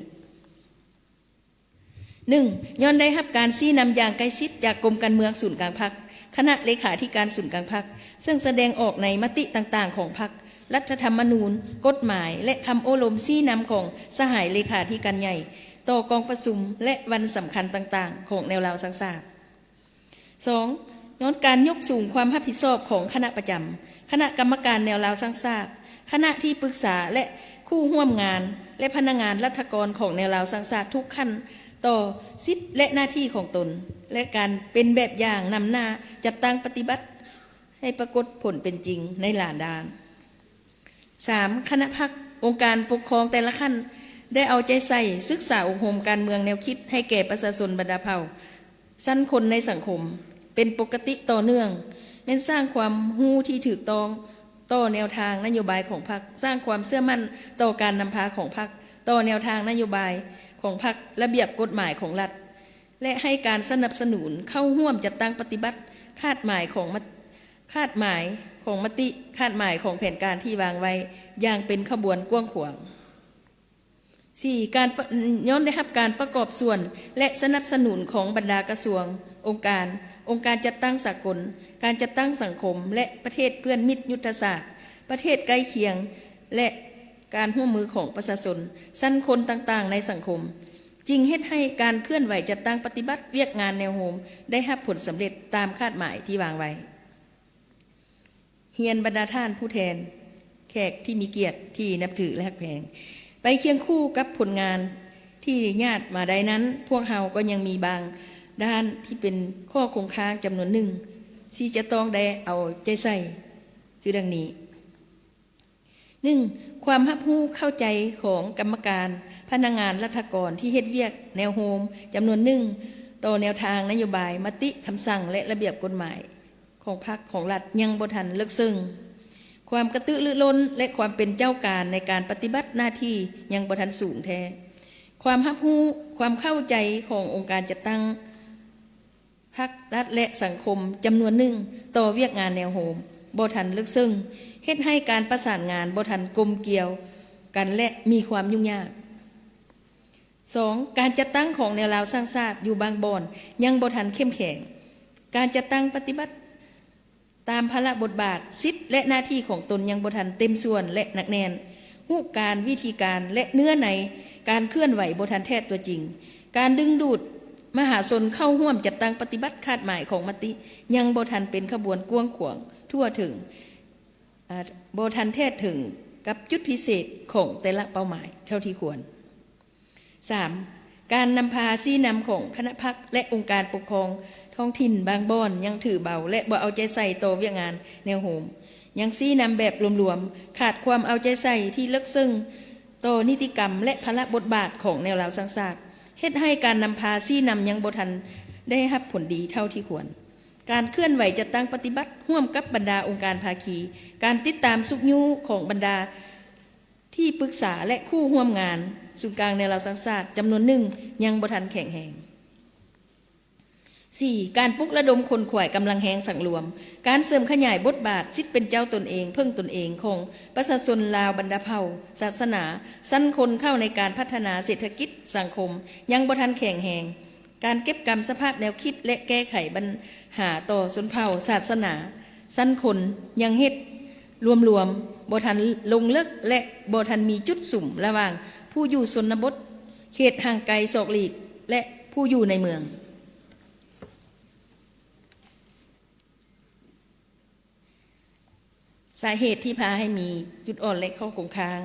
1. ย้อนได้รับการชี้นำอย่างใกล้ชิดจากกรมการเมืองศูนย์กลางพรรคคณะเลขาธิการศูนย์กลางพรรคซึ่งแสดงออกในมติต่างๆของพรรครัฐธรรมนูญกฎหมายและคำโอลมชี้นำของสหายเลขาธิการใหญ่ต่อกองประชุมและวันสำคัญต่างๆของแนวลาวสร้างชาติ 2. ย้อนการยกสูงความรับผิดชอบของคณะประจำคณะกรรมการแนวลาวสร้างชาติคณะที่ปรึกษาและคู่ร่วมงานและพนักงานรัฐกรของแนวลาวสร้างชาติทุกขั้นต่อสิทธิและหน้าที่ของตนและการเป็นแบบอย่างนำหน้าจัดตั้งปฏิบัติให้ปรากฏผลเป็นจริงในหลายด้าน 3. คณะพรรคองค์การปกครองแต่ละขั้นได้เอาใจใส่ศึกษาอบรมการเมืองแนวคิดให้แก่ประชาชนบรรดาเผ่าสั้นคนในสังคมเป็นปกติต่อเนื่องแม้นสร้างความรู้ที่ถูกต้องต่อแนวทางนโยบายของพรรคสร้างความเชื่อมั่นต่อการนำพาของพรรคต่อแนวทางนโยบายของพรรคระเบียบกฎหมายของรัฐและให้การสนับสนุนเข้าร่วมจัดตั้งปฏิบัติคาดหมายของมติคาดหมายของแผนการที่วางไว้อย่างเป็นขบวนกว้างขวาง 4. การย้อนได้รับการประกอบส่วนและสนับสนุนของบรรดากระทรวงองค์การจัดตั้งสากลการจัดตั้งสังคมและประเทศเพื่อนมิตรยุทธศาสตร์ประเทศใกล้เคียงและการร่วมมือของประชาชนสั้นคนต่างๆในสังคมจึงเฮ็ดให้การเคลื่อนไหวจัดตั้งปฏิบัติเวียกงานแนวโฮมได้รับผลสำเร็จตามคาดหมายที่วางไว้เฮียนบรรดาท่านผู้แทนแขกที่มีเกียรติที่นับถือและแพงไปเคียงคู่กับผลงานที่ญาติมาได้นั้นพวกเราก็ยังมีบางด้านที่เป็นข้อคงค้างจำนวนหนึ่งที่จะต้องได้เอาใจใส่คือดังนี้ 1. ความรับรู้เข้าใจของกรรมการพนักงานรัฐกรที่เฮ็ดเวียกแนวโฮมจำนวนหนึ่งต่อแนวทางนโยบายมติคำสั่งและระเบียบกฎหมายของพรรคของรัฐยังบ่ทันลึกซึ้งความกระตือรือร้นและความเป็นเจ้าการในการปฏิบัติหน้าที่ยังบ่ทันสูงแท้ ความรับรู้ความเข้าใจขององค์การจัดตั้งภาครัฐและสังคมจำนวนหนึ่งต่อเวียกงานแนวโฮมบ่ทันลึกซึ้งเฮ็ดให้การประสานงานบ่ทันกลมเกลียวกันและมีความยุ่งยาก 2. การจัดตั้งของแนวราวสร้างชาติอยู่บางบ่อนยังบ่ทันเข้มแข็งการจัดตั้งปฏิบัติตามภาระบทบาทสิทธิและหน้าที่ของตนยังบ่ทันเต็มส่วนและหนักแน่นรูปการวิธีการและเนื้อในการเคลื่อนไหวบ่ทันแท้ตัวจริงการดึงดูดมหาชนเข้าร่วมจัดตั้งปฏิบัติคาดหมายของมติยังบ่ทันเป็นขบวนกว้างขวางทั่วถึงบ่ทันแท้ถึงกับจุดพิเศษของแต่ละเป้าหมายเท่าที่ควร 3. การนำพาชี้นำของคณะพรรคและองค์การปกครองท้องถิ่นบางบ่อนยังถือเบาและบ่เอาใจใส่ต่อเวียกงานแนวโฮมยังชี้นำแบบรวมๆขาดความเอาใจใส่ที่ลึกซึ้งต่อนิติกรรมและภาระบทบาทของแนวราวสร้างชาติเฮ็ดให้การนำพาชี้นำยังบ่ทันได้รับผลดีเท่าที่ควรการเคลื่อนไหวจัดตั้งปฏิบัติร่วมกับบรรดาองค์การภาคีการติดตามสุขยุของบรรดาที่ปรึกษาและคู่ร่วมงานศูนย์กลางในเราสังสาสตร์จำนวนหนึ่งยังบ่ทันแข็งแรง 4. การปลุกระดมคนขวายกำลังแหงสังรวมการเสริมขยายบทบาทสิทธิเป็นเจ้าตนเองเพิ่งตนเองของประชาชนลาวบรรดาเผ่าศาสนาสั้นคนเข้าในการพัฒนาเศรษฐกิจสังคมยังบ่ทันแข็งแรงการเก็บกรรมสภาพแนวคิดและแก้ไขปัญหาต่อชนเผ่าศาสนาสั้นคนยังเฮ็ดรวมบ่ทันลงเลิกและบ่ทันมีจุดสุ่มระหว่างผู้อยู่ชนบทเขตห่างไกลศอกหลีกและผู้อยู่ในเมืองสาเหตุที่พาให้มีจุดอ่อนและข้อคงค้าง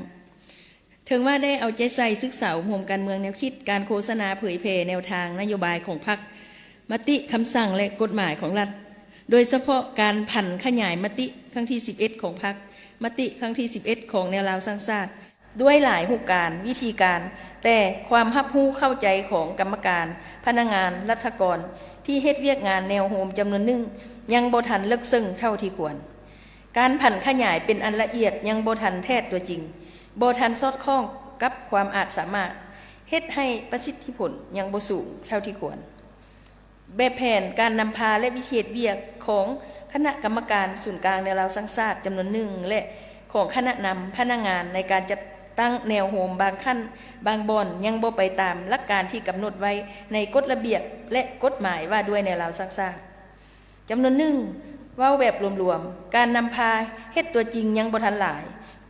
ถึงว่าได้เอาใจใส่ศึกษาห่วมการเมืองแนวคิดการโฆษณาเผยแผ่แนวทางนโยบายของพรรคมติคำสั่งและกฎหมายของรัฐโดยเฉพาะการผันขยายมติครั้งที่11ของพรรคมติครั้งที่11ของแนวราวสร้างชาติด้วยหลายรูปการวิธีการแต่ความรับรู้เข้าใจของกรรมการพนักงานรัฐกรที่เฮ็ดเวียกงานแนวโฮมจำนวนหนึ่งยังบ่ทันลึกซึ้งเท่าที่ควรการผันขยายเป็นอันละเอียดยังบ่ทันแท้ตัวจริงบ่ทันสอดคล้องกับความอาจสามารถเฮ็ดให้ประสิทธิผลยังบ่สูงเท่าที่ควรแบบแผนการนำพาและวิธีเวียกของคณะกรรมการศูนย์กลางในเราสังชาติจำนวนหนึ่งและของคณะนำพนักงานในการจัดตั้งแนวโฮมบางขั้นบางบ่อนยังบ่ไปตามหลักการที่กำหนดไว้ในกฎระเบียบและกฎหมายว่าด้วยในเราสังชาติจำนวนหนึ่งเว้าแบบรวมๆการนำพาเฮ็ดตัวจริงยังบ่ทันหลาย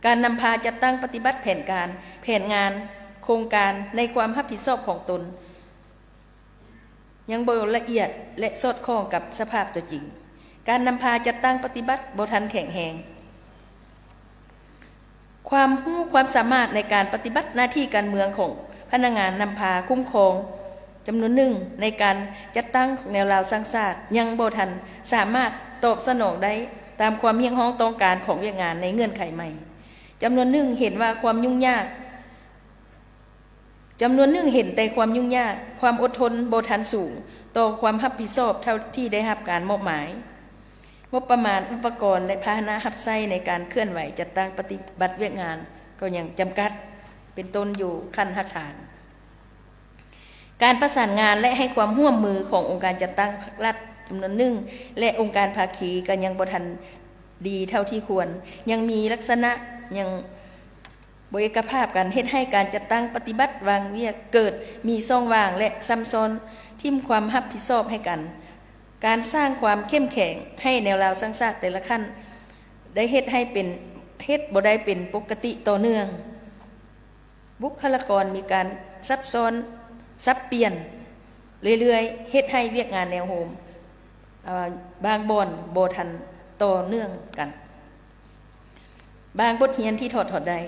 การนำพาจัดตั้งปฏิบัติแผนการแผนงานโครงการในความรับผิดชอบของตนยังบ่ละเอียดและสอดคล้องกับสภาพตัวจริงการนำพาจัดตั้งปฏิบัติบ่ทันแข็งแรงความรู้ความสามารถในการปฏิบัติหน้าที่การเมืองของพนักงานนำพาคุ้มครองจำนวนหนึ่งในการจัดตั้งแนวราวสร้างชาติยังบ่ทันสามารถตอบสนองได้ตามความเรียกร้องต้องการของเวียกงานในเงื่อนไขใหม่จำนวนหนึ่งเห็นว่าความยุ่งยากจำนวนหนึ่งเห็นแต่ความยุ่งยากความอดทนบ่ทันสูงต่อความรับผิดชอบเท่าที่ได้รับการมอบหมายงบประมาณอุปกรณ์และพาหนะรับใช้ในการเคลื่อนไหวจัดตั้งปฏิบัติเวียกงานก็ยังจำกัดเป็นต้นอยู่ขั้นรากฐานการประสานงานและให้ความร่วมมือขององค์การจัดตั้งภาครัฐจำนวนหนึ่งและองค์การภาคีก็ยังบ่ทันดีเท่าที่ควรยังมีลักษณะยังบ่เอกภาพกันเฮ็ดให้การจัดตั้งปฏิบัติวางเวียกเกิดมีช่องว่างและซ้ำซ้อนทิ่มความรับผิดชอบให้กันการสร้างความเข้มแข็งให้แนวราวสร้างชาติแต่ละขั้นได้เฮ็ดให้เป็นเฮ็ดบ่ได้เป็นปกติต่อเนื่องบุคลากรมีการซับซ้อนซับเปลี่ยนเรื่อยๆเฮ็ดให้เวียกงานแนวโฮมบางบ่อนบ่ทันต่อเนื่องกันบางบทเรียนที่ถอดได้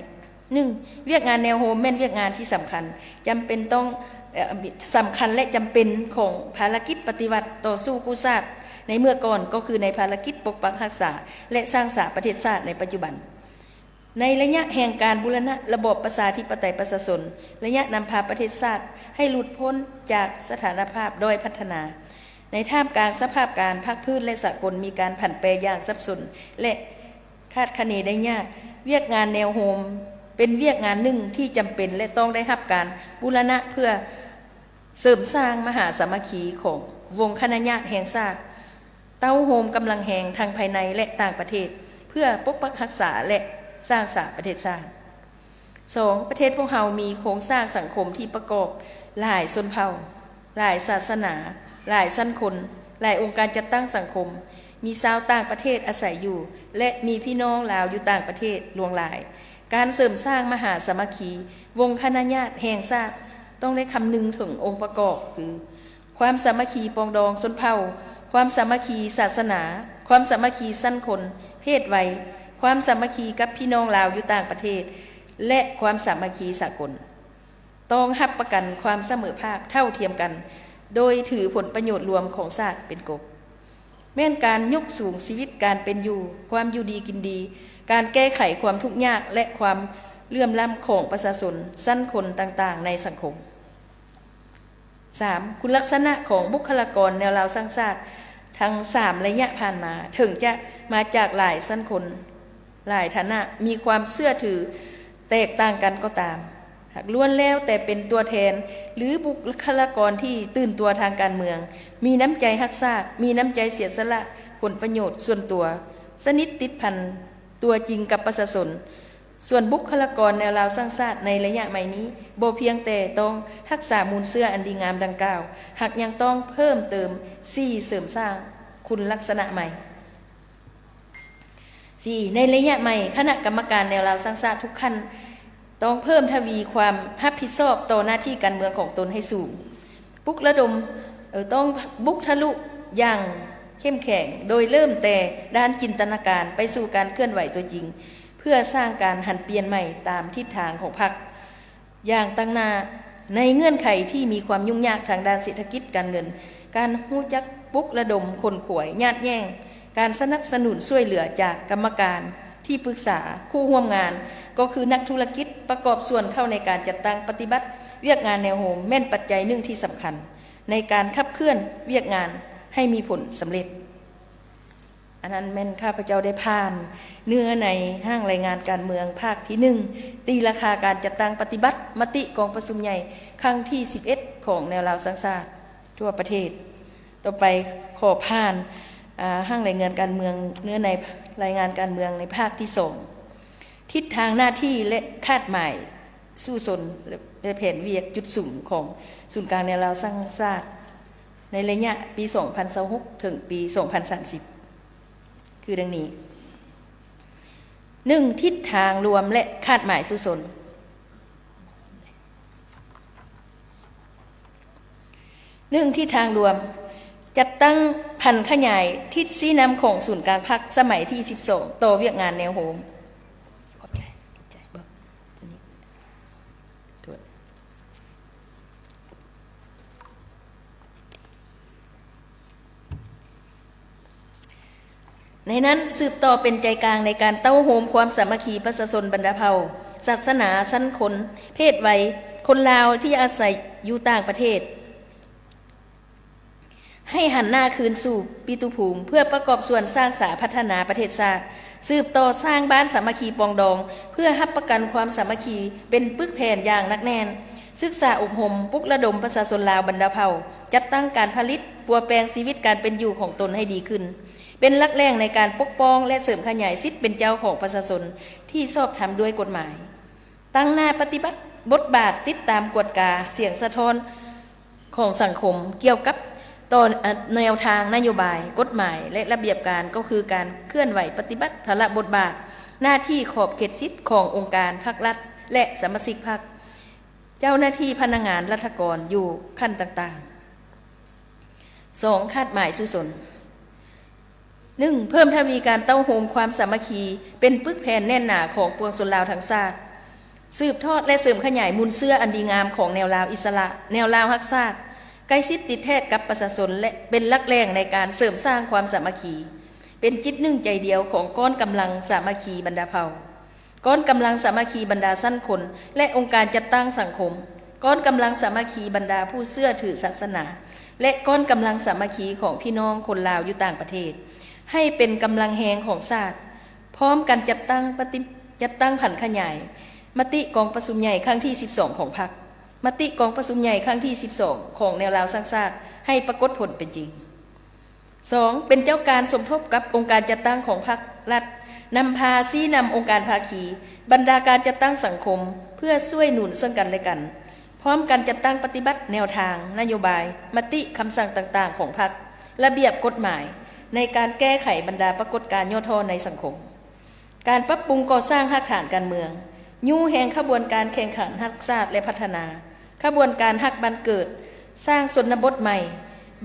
1. เวียกงานแนวโฮมแม่นเวียกงานที่สำคัญจำเป็นต้องสำคัญและจำเป็นของภารกิจปฏิวัติต่อสู้กู้ชาติในเมื่อก่อนก็คือในภารกิจปกปักรักษาและสร้างสรรค์ประเทศชาติในปัจจุบันในระยะแห่งการบูรณะระบอบประชาธิปไตยประชาชนระยะนำพาประเทศชาติให้หลุดพ้นจากสถานภาพด้อยพัฒนาในท่ามกลางสภาพการภาคพื้นและสากลมีการผันแปรอย่างสับสนและคาดคะเนได้ยากเวียกงานแนวโฮม เป็นเวียกงานหนึ่งที่จำเป็นและต้องได้รับการบูรณะเพื่อเสริมสร้างมหาสามัคคีของวงคณะญาติแห่งชาติเต้าโฮมกำลังแห่งทางภายในและต่างประเทศเพื่อปกปักรักษาและสร้างสรรค์ประเทศชาติ 2. ประเทศพวกเรามีโครงสร้างสังคมที่ประกอบหลายชนเผ่าหลายศาสนาหลายชั้นคนหลายองค์การจัดตั้งสังคมมีชาวต่างประเทศอาศัยอยู่และมีพี่น้องลาวอยู่ต่างประเทศหลวงหลายการเสริมสร้างมหาสามัคคีวงคณะญาติแห่งชาติต้องได้คำนึงถึงองค์ประกอบคือความสามัคคีปองดองชนเผ่าความสามัคคีศาสนาความสามัคคีชั้นคนเพศวัยความสามัคคีกับพี่น้องลาวอยู่ต่างประเทศและความสามัคคีสากลต้องรับประกันความเสมอภาคเท่าเทียมกันโดยถือผลประโยชน์รวมของชาติเป็นกบแม้นการยกสูงชีวิตการเป็นอยู่ความอยู่ดีกินดีการแก้ไขความทุกข์ยากและความเลื่อมล้ำของประชาชนชั้นคนต่างๆในสังคม 3. คุณลักษณะของบุคลากรแนวราวสร้างชาติทั้ง3ระยะผ่านมาถึงจะมาจากหลายชั้นคนหลายฐานะมีความเชื่อถือแตกต่างกันก็ตามหากล้วนแล้วแต่เป็นตัวแทนหรือบุคลากรที่ตื่นตัวทางการเมืองมีน้ำใจรักชาติมีน้ำใจเสียสละผลประโยชน์ส่วนตัวสนิทติดพันตัวจริงกับประชาชนส่วนบุคลากรแนวราวสร้างชาติในระยะใหม่นี้บ่เพียงแต่ต้องรักษามูลเชื่ออันดีงามดังกล่าวหากยังต้องเพิ่มเติม4เสริมสร้างคุณลักษณะใหม่ 4. ในระยะใหม่คณะกรรมการแนวราวสร้างชาติทุกขั้นต้องเพิ่มทวีความรับผิดชอบต่อหน้าที่การเมืองของตนให้สูงปลุกระดมต้องบุกทะลุอย่างเข้มแข็งโดยเริ่มแต่ด้านจินตนาการไปสู่การเคลื่อนไหวตัวจริงเพื่อสร้างการหันเปลี่ยนใหม่ตามทิศทางของพรรคอย่างตั้งหน้าในเงื่อนไขที่มีความยุ่งยากทางด้านเศรษฐกิจการเงินการฮู้จักปลุกระดมคนขวยญาติแย่งการสนับสนุนช่วยเหลือจากกรรมการที่ปรึกษาคู่ร่วมงานก็คือนักธุรกิจประกอบส่วนเข้าในการจัดตั้งปฏิบัติเวียกงานแนวโฮมแม่นปัจจัยหนึ่งที่สำคัญในการขับเคลื่อนเวียกงานให้มีผลสำเร็จอันนั้นแม่นข้าพเจ้าได้ผ่านเนื้อในห้างรายงานการเมืองภาคที่1ตีราคาการจัดตั้งปฏิบัติมติกองประชุมใหญ่ครั้งที่11ของแนวราวสร้างชาติทั่วประเทศต่อไปขอผ่านห้างรายงานการเมืองเนื้อในรายงานการเมืองในภาคที่2ทิศทางหน้าที่และคาดหมายสู้สนและแผนเวียกจุดสูงของศูนย์กลางแนวราวสร้างชาติในระยะปี 2026 ถึงปี 2030 คือดังนี้ 1. ทิศทางรวมและคาดหมายสู้สน 1. ทิศทางรวมจัดตั้งพันขยายทิศชี้นำของศูนย์กลางพรรคสมัยที่12ต่อเวียกงานแนวโฮมในนั้นสืบต่อเป็นใจกลางในการเต้าโฮมความสามัคคีประชาชนบรรดาเผ่าศาสนาชั้นคนเพศวัยคนลาวที่อาศัยอยู่ต่างประเทศให้หันหน้าคืนสู่ปิตุภูมิเพื่อประกอบส่วนสร้างสาพัฒนาประเทศชาติสืบต่อสร้างบ้านสามัคคีปองดองเพื่อรับประกันความสามัคคีเป็นปึกแผ่นอย่างนักแน่นศึกษาอบรมปลุกระดมประชาชนลาวบรรดาเผ่าจัดตั้งการผลิตปัวแปลงชีวิตการเป็นอยู่ของตนให้ดีขึ้นเป็นหลักแหล่งในการปกป้องและเสริมขยายสิทธิเป็นเจ้าของประชาชนที่ชอบธรรมด้วยกฎหมายตั้งหน้าปฏิบัติบทบาทติดตามกวดกาเสียงสะท้อนของสังคมเกี่ยวกับตอนแนวทางนโยบายกฎหมายและระเบียบการก็คือการเคลื่อนไหวปฏิบัติภาระบทบาทหน้าที่ขอบเขตสิทธิขององค์การภาครัฐและสมาชิกพรรคเจ้าหน้าที่พนักงานรัฐกรอยู่ขั้นต่างๆ 2. คาดหมายสู้สน 1. เพิ่มทวีการเต้าโฮมความสามัคคีเป็นปึกแผ่นแน่นหนาของปวงชนลาวทั้งชาติสืบทอดและเสริมขยายมูลเชื่ออันดีงามของแนวลาวอิสระแนวลาวฮักชาติใกล้ชิดติดแท้กับประชาชนและเป็นหลักแหล่งในการเสริมสร้างความสามัคคีเป็นจิตหนึ่งใจเดียวของก้อนกำลังสามัคคีบรรดาเผ่าก้อนกำลังสามัคคีบรรดาสั้นคนและองค์การจัดตั้งสังคมก้อนกำลังสามัคคีบรรดาผู้เชื่อถือศาสนาและก้อนกำลังสามัคคีของพี่น้องคนลาวอยู่ต่างประเทศให้เป็นกำลังแหงของชาติพร้อมกันจัดตั้งผันขยาย มติกองประชุมใหญ่ครั้งที่12ของพรรคมติกองประชุมใหญ่ครั้งที่12ของแนวราวสร้างชาติให้ปรากฏผลเป็นจริง 2. เป็นเจ้าการสมทบกับองค์การจัดตั้งของพรรครัฐนำพาชี้นำองค์การภาคีบรรดาการจัดตั้งสังคมเพื่อช่วยหนุนซึ่งกันและกันพร้อมกันจัดตั้งปฏิบัติแนวทางนโยบายมติคำสั่งต่างๆของพรรคระเบียบกฎหมายในการแก้ไขบรรดาปรากฏการณ์ย่อท้อในสังคมการปรับปรุงก่อสร้างรากฐานการเมืองยู่แห่งขบวนการแข่งขันรักษาและพัฒนาขบวนการฮักบ้านเกิดสร้างชนบทใหม่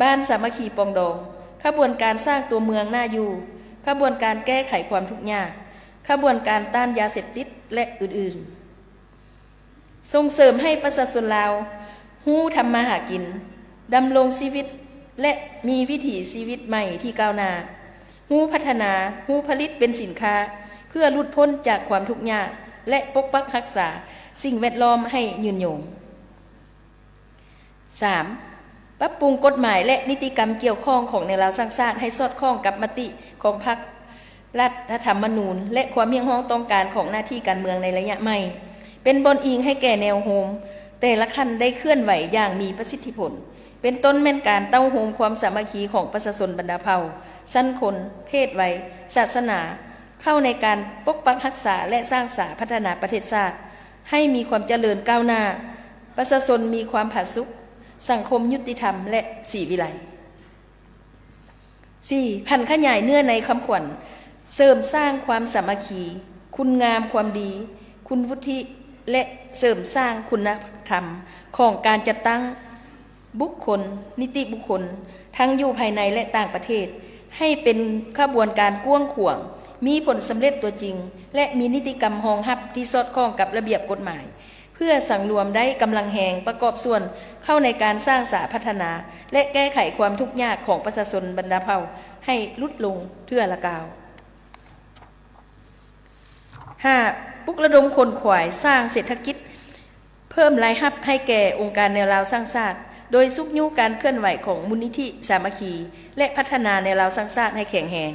บ้านสามัคคีปองดองขบวนการสร้างตัวเมืองน่าอยู่ขบวนการแก้ไขความทุกข์ยากขบวนการต้านยาเสพติดและอื่นๆส่งเสริมให้ประชาชนลาวฮู้ทำมาหากินดำรงชีวิตและมีวิถีชีวิตใหม่ที่ก้าวหน้าฮู้พัฒนาฮู้ผลิตเป็นสินค้าเพื่อหลุดพ้นจากความทุกข์ยากและปกปักรักษาสิ่งแวดล้อมให้ยืนยง 3. ปรับปรุงกฎหมายและนิติกรรมเกี่ยวข้องของแนวราวสร้างชาติให้สอดคล้องกับมติของพรรครัฐธรรมนูญและความเพียงพ้องต้องการของหน้าที่การเมืองในระยะใหม่เป็นบนอิงให้แก่แนวโฮมแต่ละขั้นได้เคลื่อนไหวอย่างมีประสิทธิผลเป็นต้นแม่นการเต้าโฮมความสามัคคีของประชาชนบรรดาเผ่าชั้นคนเพศวัยศาสนาเข้าในการปกปักรักษาและสร้างสรรค์พัฒนาประเทศชาติให้มีความเจริญก้าวหน้าประชาชนมีความผาสุกสังคมยุติธรรมและสีวิไล 4. พันขยายเนื้อในคำขวัญเสริมสร้างความสามัคคีคุณงามความดีคุณวุฒิและเสริมสร้างคุณธรรมของการจัดตั้งบุคคลนิติบุคคลทั้งอยู่ภายในและต่างประเทศให้เป็นขบวนการกว้างขวางมีผลสำเร็จตัวจริงและมีนิติกรรมรองรับที่สอดคล้องกับระเบียบกฎหมายเพื่อสังรวมได้กำลังแหงประกอบส่วนเข้าในการสร้างสรรค์พัฒนาและแก้ไขความทุกข์ยากของประชาชนบรรดาเผ่าให้ลดลงเทื่อละกาว 5. ปลุกระดมคนขวายสร้างเศรษฐกิจเพิ่มรายรับให้แก่องค์การแนวราวสร้างชาติโดยซุกยุการเคลื่อนไหวของมูลนิธิสามัคคีและพัฒนาแนวราวสร้างชาติให้แข็งแรง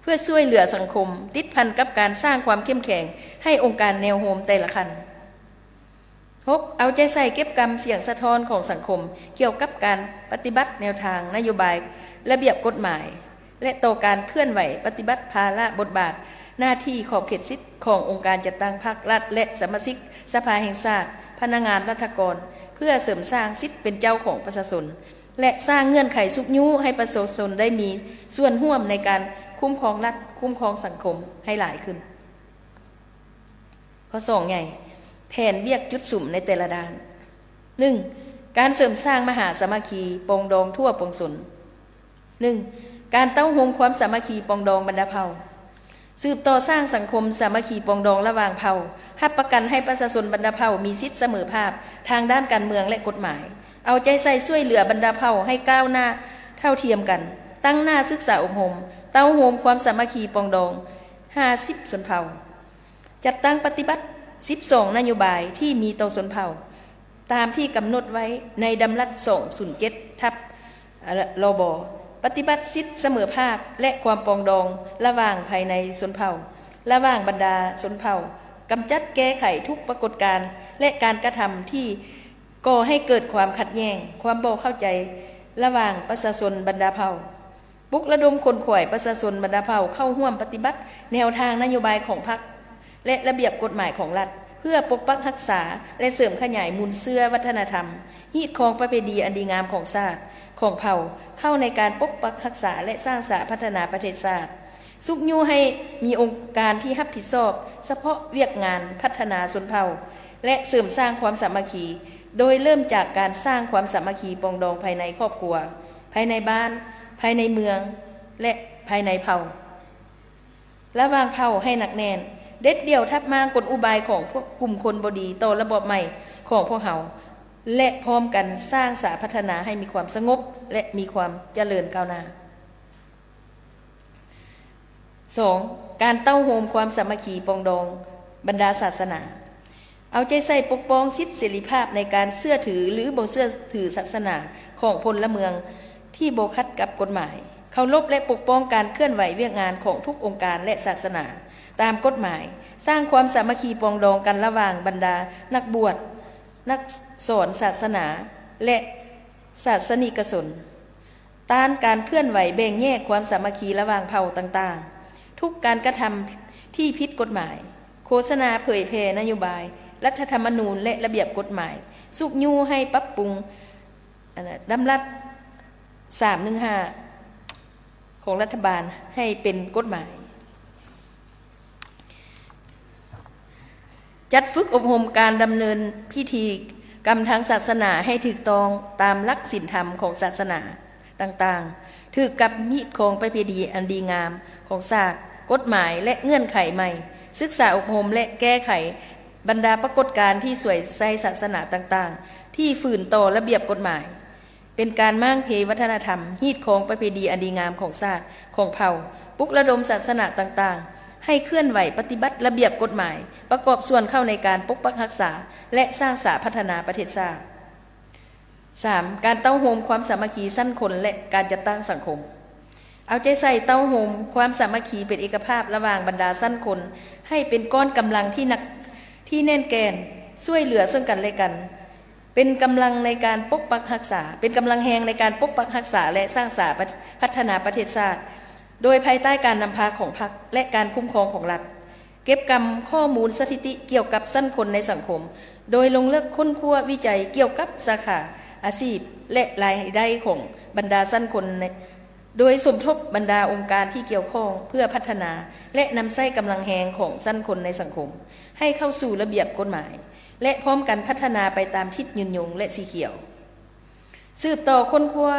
เพื่อช่วยเหลือสังคมติดพันกับการสร้างความเข้มแข็งให้องค์การแนวโฮมแต่ละคัน 6. เอาใจใส่เก็บกรรมเสียงสะท้อนของสังคมเกี่ยวกับการปฏิบัติแนวทางนโยบายระเบียบกฎหมายและต่อการเคลื่อนไหวปฏิบัติภาระบทบาทหน้าที่ขอบเขตสิทธิขององค์การจัดตั้งพรรครัฐและสมาชิกสภาแห่งชาติพนักงานรัฐกรเพื่อเสริมสร้างสิทธิเป็นเจ้าของประชาชนและสร้างเงื่อนไขสุกยุให้ประชาชนได้มีส่วนร่วมในการคุ้มครองรัฐคุ้มครองสังคมให้หลายขึ้นข้อ 2 ใหญ่แผนเวียกจุดสุ่มในแต่ละด้าน 1. การเสริมสร้างมหาสามัคคีปองดองทั่วปวงชน 1. การเต้าโฮมความสามัคคีปองดองบรรดาเผ่าสืบต่อสร้างสังคมสามัคคีปองดองระหว่างเผ่ารับประกันให้ประชาชนบรรดาเผ่ามีสิทธิเสมอภาคทางด้านการเมืองและกฎหมายเอาใจใส่ช่วยเหลือบรรดาเผ่าให้ก้าวหน้าเท่าเทียมกันตั้งหน้าศึกษาอบรมเต้าโฮมความสามัคคีปองดอง50ชนเผ่าจัดตั้งปฏิบัติ12นโยบายที่มีต่อชนเผ่าตามที่กำหนดไว้ในดำรัส207ทับลบปฏิบัติสิทธิเสมอภาคและความปองดองระหว่างภายในชนเผ่าระหว่างบรรดาชนเผ่ากำจัดแก้ไขทุกปรากฏการณ์และการกระทำที่ก่อให้เกิดความขัดแย้งความบ่เข้าใจระหว่างประชาชนบรรดาเผ่าปลุกระดมคนขวายประชาชนบรรดาเผ่าเข้าร่วมปฏิบัติแนวทางนโยบายของพรรคและระเบียบกฎหมายของรัฐเพื่อปกปักรักษาและเสริมขยายมูลเสื้อวัฒนธรรมฮีดคองประเพณีอันดีงามของชาติของเผ่าเข้าในการปกปักรักษาและสร้างสรรค์พัฒนาประเทศชาติสุกยูให้มีองค์การที่รับผิดชอบเฉพาะเวียกงานพัฒนาชนเผ่าและเสริมสร้างความสามัคคีโดยเริ่มจากการสร้างความสามัคคีปองดองภายในครอบครัวภายในบ้านภายในเมืองและภายในเผ่าระหว่างเผ่าให้หนักแน่นเด็ดเดี่ยวทับมากลอุบายของพวกกลุ่มคนบดีต่อระบบใหม่ของพวกเขาและพร้อมกันสร้างสรรค์พัฒนาให้มีความสงบและมีความเจริญก้าวหน้า 2. การเต้าโฮมความสามัคคีปองดองบรรดาศาสนาเอาใจใส่ปกป้องสิทธิเสรีภาพในการเชื่อถือหรือบ่เชื่อถือศาสนาของพลเมืองที่บ่ขัดกับกฎหมายเคารพและปกป้องการเคลื่อนไหวเวียกงานของทุกองค์การและศาสนา ตามกฎหมายสร้างความสามัคคีปรองดองกันระหว่างบรรดานักบวชนักสอนศาสนาและศาสนิกชนต้านการเคลื่อนไหวแบ่งแยกความสามัคคีระหว่างเผ่าต่างๆทุกการกระทำที่ผิดกฎหมายโฆษณาเผยแพร่นโยบายรัฐธรรมนูญและระเบียบกฎหมายสุกยูให้ปรับปรุงดำรัฐ315ของรัฐบาลให้เป็นกฎหมายจัดฝึกอบรมการดำเนินพิธีกรรมทางศาสนาให้ถูกต้องตามหลักศีลธรรมของศาสนาต่างๆถือกับมิตรของประเพณีอันดีงามของศาสตร์กฎหมายและเงื่อนไขใหม่ศึกษาอบรมและแก้ไขบรรดาปรากฏการณ์ที่สวยใสศาสนาต่างๆที่ฝืนต่อระเบียบกฎหมายเป็นการมั่งเพวัฒนธรรมฮีดของประเพณีอันดีงามของศาสตร์ของเผ่าปลุกระดมศาสนาต่างๆให้เคลื่อนไหวปฏิบัติระเบียบกฎหมายประกอบส่วนเข้าในการปกปักรักษาและสร้างสาพัฒนาประเทศชาติ 3. การเต้าโฮมความสามัคคีสั้นคนและการจัดตั้งสังคมเอาใจใส่เต้าโฮมความสามัคคีเป็นเอกภาพระหว่างบรรดาสั้นคนให้เป็นก้อนกำลังที่หนักที่แน่นแกนช่วยเหลือซึ่งกันและกันเป็นกำลังในการปกปักรักษาเป็นกำลังแหงในการปกปักรักษาและสร้างสาพัฒนาประเทศชาติโดยภายใต้การนำพาของพรรคและการคุ้มครองของรัฐเก็บกำข้อมูลสถิติเกี่ยวกับสั้นคนในสังคมโดยลงเลือกค้นคว้าวิจัยเกี่ยวกับสาขาอาชีพและรายได้ของบรรดาสั้นคนโดยสมทบบรรดาองค์การที่เกี่ยวข้องเพื่อพัฒนาและนำใช้กำลังแหงของสั้นคนในสังคมให้เข้าสู่ระเบียบกฎหมายและพร้อมกันพัฒนาไปตามทิศยืนยงและสีเขียวสืบต่อค้นคว้า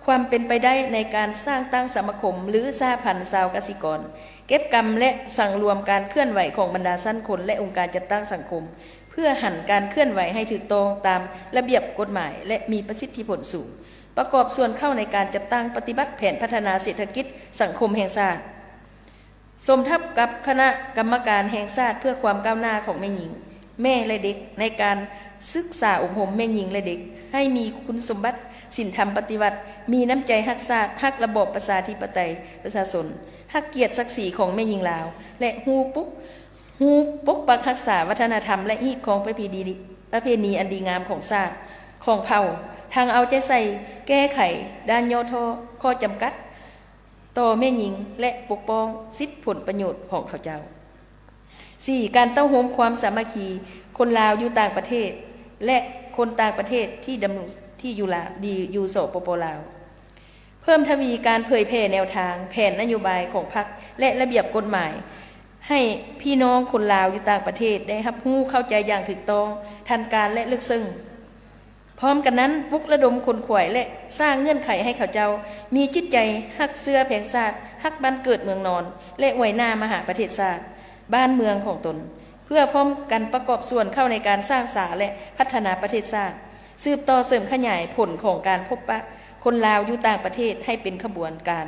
ความเป็นไปได้ในการสร้างตั้งสมาคมหรือสหพันธ์ชาวเกษตรกรเก็บกำและสั่งรวมการเคลื่อนไหวของบรรดาสั้นคนและองค์การจัดตั้งสังคมเพื่อหันการเคลื่อนไหวให้ถูกต้องตามระเบียบกฎหมายและมีประสิทธิผลสูงประกอบส่วนเข้าในการจัดตั้งปฏิบัติแผนพัฒนาเศรษฐกิจสังคมแห่งชาติสมทับกับคณะกรรมการแห่งชาติเพื่อความก้าวหน้าของแม่หญิงแม่และเด็กในการศึกษาอบรมแม่หญิงและเด็กให้มีคุณสมบัติศีลธรรมปฏิบัติมีน้ำใจฮักชาติฮักระบอบประชาธิปไตยประชาชนฮักเกียรติศักดิ์ศรีของแม่หญิงลาวและฮูปกปักรักษาวัฒนธรรมและฮีดของประเพณีอันดีงามของชาติของเผ่าทางเอาใจใส่แก้ไขด้านย่อท่อข้อจำกัดต่อแม่หญิงและปกป้องสิทธิผลประโยชน์ของเขาเจ้า 4. การเต้าโฮมความสามัคคีคนลาวอยู่ต่างประเทศและคนต่างประเทศที่ดำรงที่อยู่สปป.ลาวเพิ่มทวีการเผยแพร่แนวทางแผนนโยบายของพรรคและระเบียบกฎหมายให้พี่น้องคนลาวอยู่ต่างประเทศได้รับรู้เข้าใจอย่างถูกต้องทันการและลึกซึ้งพร้อมกันนั้นปลุกระดมคนขวายและสร้างเงื่อนไขให้เขาเจ้ามีจิตใจฮักเสื้อแผงชาติฮักบ้านเกิดเมืองนอนและไว้หน้ามหาประเทศชาติบ้านเมืองของตนเพื่อพร้อมกันประกอบส่วนเข้าในการสร้างสาและพัฒนาประเทศชาติสืบต่อเสริมขยายผลของการพบปะคนลาวอยู่ต่างประเทศให้เป็นขบวนการ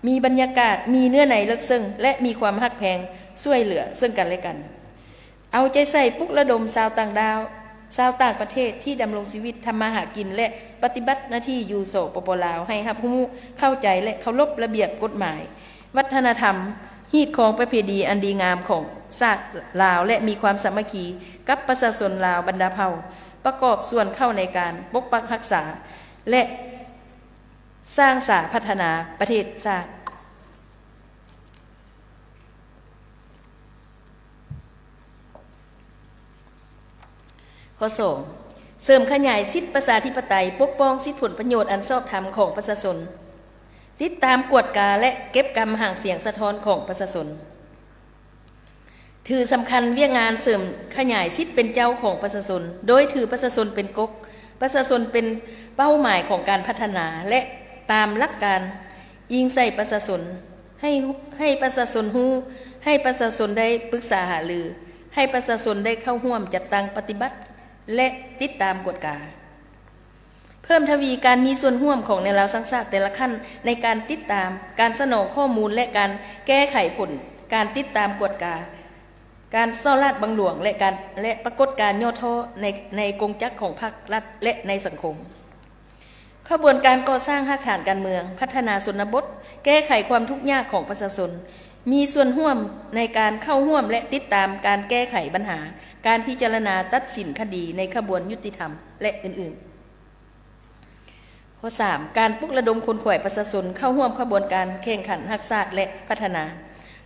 มีบรรยากาศมีเนื้อในลึกซึ้งและมีความฮักแพงช่วยเหลือซึ่งกันและกันเอาใจใส่ปลุกระดมชาวต่างดาวชาวต่างประเทศที่ดำรงชีวิตทำมาหากินและปฏิบัติหน้าที่อยู่สปป.ลาวให้รับรู้เข้าใจและเคารพระเบียบกฎหมายวัฒนธรรมฮีดของประเพณีอันดีงามของชาติลาวและมีความสามัคคีกับประชาชนลาวบรรดาเผ่าประกอบส่วนเข้าในการปกปักรักษาและสร้างสาพัฒนาประเทศชาติข้อ 2. เสริมขยายสิทธิประชาธิปไตยปกป้องสิทธิผลประโยชน์อันชอบธรรมของประชาชนติดตามกวดกาและเก็บกำห่างเสียงสะท้อนของประชาชนถือสำคัญเวียงงานเสริมขยายสิทธิเป็นเจ้าของประชาชนโดยถือประชาชนเป็นกกประชาชนเป็นเป้าหมายของการพัฒนาและตามหลักการอิงใส่ประชาชนให้ประชาชนรู้ให้ประชาชนได้ปรึกษาหารือให้ประชาชนได้เข้าร่วมจัดตั้งปฏิบัติและติดตามกฎกาเพิ่มทวีการมีส่วนร่วมของในลาวสังชาติแต่ละขั้นในการติดตามการสนองข้อมูลและการแก้ไขผลการติดตามกฎกาการซ่อราดบังหลวงและปรากฏการย่อท่อในกงจักรของพรรครัฐและในสังคมขบวนการก่อสร้างรากฐานการเมืองพัฒนาชนบทแก้ไขความทุกข์ยากของประชาชน มีส่วนร่วมในการเข้าร่วมและติดตามการแก้ไขปัญหาการพิจารณาตัดสินคดีในขบวนยุติธรรมและอื่นๆข้อ 3. การปลุกระดมคนขวายประชาชนเข้าร่วมขบวนการแข่งขันรักษาและพัฒนา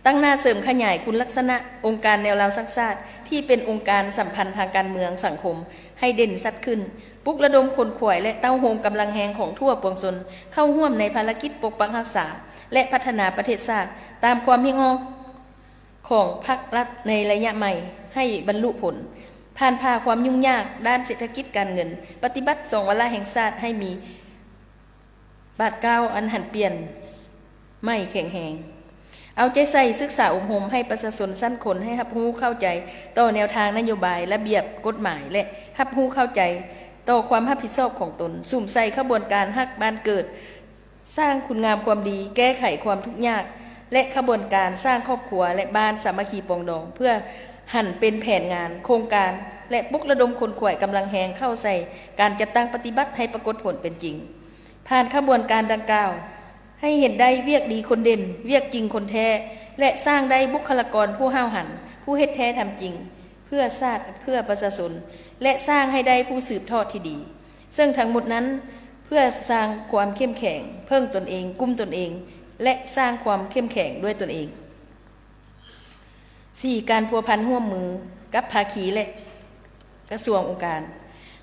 ตั้งหน้าเสริมขยายคุณลักษณะองค์การแนวราวรักษาที่เป็นองค์การสัมพันธ์ทางการเมืองสังคมให้เด่นชัดขึ้นปลุกระดมคนขวายและเต้าโฮมกำลังแหงของทั่วปวงชนเข้าร่วมในภารกิจปกปักรักษาและพัฒนาประเทศชาติตามความเฮียงของภาครัฐในระยะใหม่ให้บรรลุผลผ่านพาความยุ่งยากด้านเศรษฐกิจการเงินปฏิบัติ2 วาระแห่งชาติให้มีบาทก้าวอันหันเปลี่ยนไม่แข็งแหงเอาใจใส่ศึกษาอบรมให้ประชาชนสั้นคนให้รับรู้เข้าใจต่อแนวทางนโยบายระเบียบกฎหมายและรับรู้เข้าใจต่อความรับผิดชอบของตนสุ่มใส่ขบวนการฮักบ้านเกิดสร้างคุณงามความดีแก้ไขความทุกข์ยากและขบวนการสร้างครอบครัวและบ้านสามัคคีปองดองเพื่อหั่นเป็นแผนงานโครงการและปลุกระดมคนขวายกำลังแหงเข้าใส่การจัดตั้งปฏิบัติให้ปรากฏผลเป็นจริงผ่านขบวนการดังกล่าวให้เห็นได้เวียกดีคนเด่นเวียกจริงคนแท้และสร้างได้บุคลากรผู้ห้าวหันผู้เฮ็ดแท้ทำจริงเพื่อชาติเพื่อประชาชนและสร้างให้ได้ผู้สืบทอดที่ดีซึ่งทั้งหมดนั้นเพื่อสร้างความเข้มแข็งเพิ่งตนเองกุ้มตนเองและสร้างความเข้มแข็งด้วยตนเอง 4. การพัวพันร่วมมือกับภาคีและกระทรวงองค์การ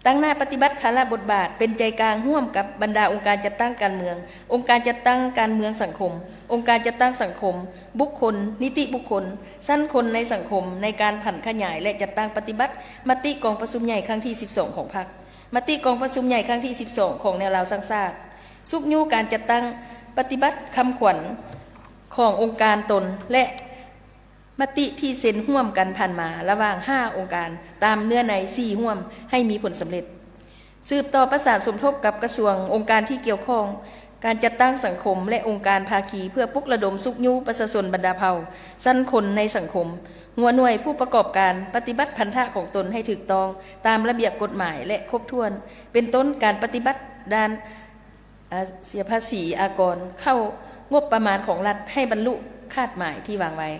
ตั้งหน้าปฏิบัติภาระบทบาทเป็นใจกลางร่วมกับบรรดาองค์การจัดตั้งการเมืององค์การจัดตั้งการเมืองสังคมองค์การจัดตั้งสังคมบุคคลนิติบุคคลสั้นคนในสังคมในการผันขยายและจัดตั้งปฏิบัติมติกองประชุมใหญ่ครั้งที่12ของพรรคมติกองประชุมใหญ่ครั้งที่12ของแนวราวสร้างชาติสุกยูการจัดตั้งปฏิบัติคำขวัญขององค์การตนและมติที่เซ็นร่วมกันผ่านมาระหว่าง5องค์การตามเนื้อใน4ร่วมให้มีผลสำเร็จสืบต่อประสานสมทบกับกระทรวงองค์การที่เกี่ยวข้องการจัดตั้งสังคมและองค์การภาคีเพื่อปลุกระดมสุกยูประชาชนบรรดาเผ่าสั้นคนในสังคมหัวหน่วยผู้ประกอบการปฏิบัติพันธะของตนให้ถูกต้องตามระเบียบกฎหมายและครบถ้วนเป็นต้นการปฏิบัติด้านเสียภาษีอากรเข้างบประมาณของรัฐให้บรรลุคาดหมายที่วางไว้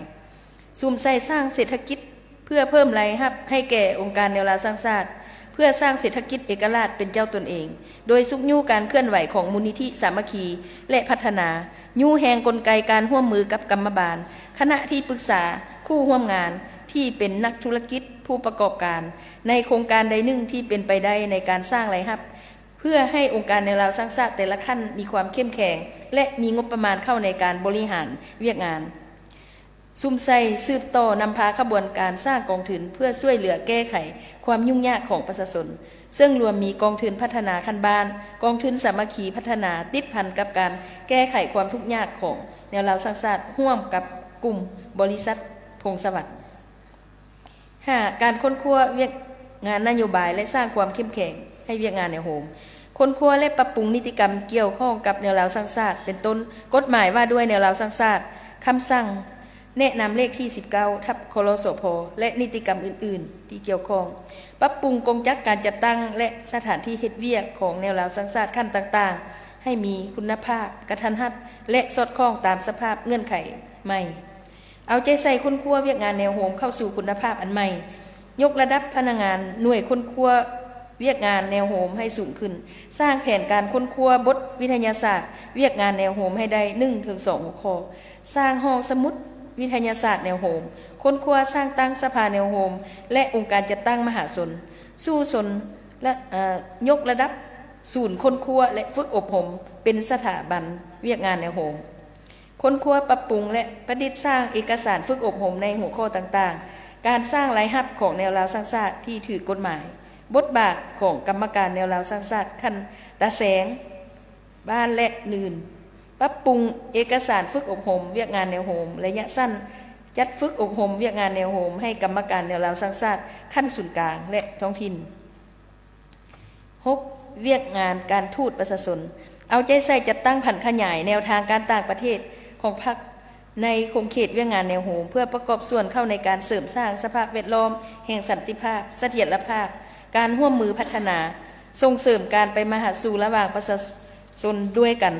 สุ่มใส่สร้างเศรษฐกิจเพื่อเพิ่มรายรับให้แก่องค์การแนวราวสร้างชาติเพื่อสร้างเศรษฐกิจเอกราชเป็นเจ้าตนเองโดยสุกยูการเคลื่อนไหวของมูลนิธิสามัคคีและพัฒนายูแหงกลไกการร่วมมือกับกรรมบาลคณะที่ปรึกษาคู่ร่วมงานที่เป็นนักธุรกิจผู้ประกอบการในโครงการใดหนึ่งที่เป็นไปได้ในการสร้างรายรับเพื่อให้องค์การแนวราวสร้างชาติแต่ละขั้นมีความเข้มแข็งและมีงบประมาณเข้าในการบริหารเวียกงานซุ่มใส่สืบต่อนำพาขบวนการสร้างกองทุนเพื่อช่วยเหลือแก้ไขความยุ่งยากของประชาชนซึ่งรวมมีกองทุนพัฒนาขั้นบ้านกองทุนสามัคคีพัฒนาติดพันกับการแก้ไขความทุกข์ยากของแนวราวสร้างชาติร่วมกับกลุ่มบริษัทพงศวัสดิ์ 5. การค้นคว้าเวียกงานนโยบายและสร้างความเข้มแข็งให้เวียกงานแนวโฮมค้นคว้าและปรับปรุงนิติกรรมเกี่ยวข้องกับแนวราวสร้างชาติเป็นต้นกฎหมายว่าด้วยแนวราวสร้างชาติคำสั่งแนะนำเลขที่19ทับคลสพและนิติกรรมอื่นๆที่เกี่ยวข้องปรับปรุงกงจักการจัดตั้งและสถานที่เฮ็ดเวียกของแนวราวสร้างชาติขั้นต่างๆให้มีคุณภาพกระทันหันและสอดคล้องตามสภาพเงื่อนไขใหม่เอาใจใส่ค้นคว้าเวียกงานแนวโฮมเข้าสู่คุณภาพอันใหม่ยกระดับพนักงานหน่วยค้นคว้าเวียกงานแนวโฮมให้สูงขึ้นสร้างแผนการค้นคว้าบทวิทยาศาสตร์เวียกงานแนวโฮมให้ได้ 1-2 หัวข้อสร้างห้องสมุดวิทยาศาสตร์แนวโฮมค้นคว้าสร้างตั้งสภาแนวโฮมและองค์การจัดตั้งมหาชนสู้ชนและยกระดับศูนย์ค้นคว้าและฝึกอบรมเป็นสถาบันเวียกงานแนวโฮมค้นคว้าปรับปรุงและประดิษฐ์สร้างเอกสารฝึกอบรมในหัวข้อต่างๆการสร้างรายรับของแนวราวสร้างชาติที่ถือกฎหมายบทบาทของกรรมการแนวราวสร้างชาติขั้นตาแสงบ้านและนื่นปรับปรุงเอกสารฝึกอบรมเวียกงานแนวโฮมระยะสั้นจัดฝึกอบรมเวียกงานแนวโฮมให้กรรมการแนวราวสร้างชาติขั้นศูนย์กลางและท้องถิ่น 6. เวียกงานการทูตประชาชนเอาใจใส่จัดตั้งผันขยายแนวทางการต่างประเทศของพรรคในคงเขตเวียกงานแนวโฮมเพื่อประกอบส่วนเข้าในการเสริมสร้างสภาพแวดล้อมแห่งสันติภาพเสถียรภาพการร่วมมือพัฒนาส่งเสริมการไปมาหาสู่ระหว่างประชาชนด้วยกัน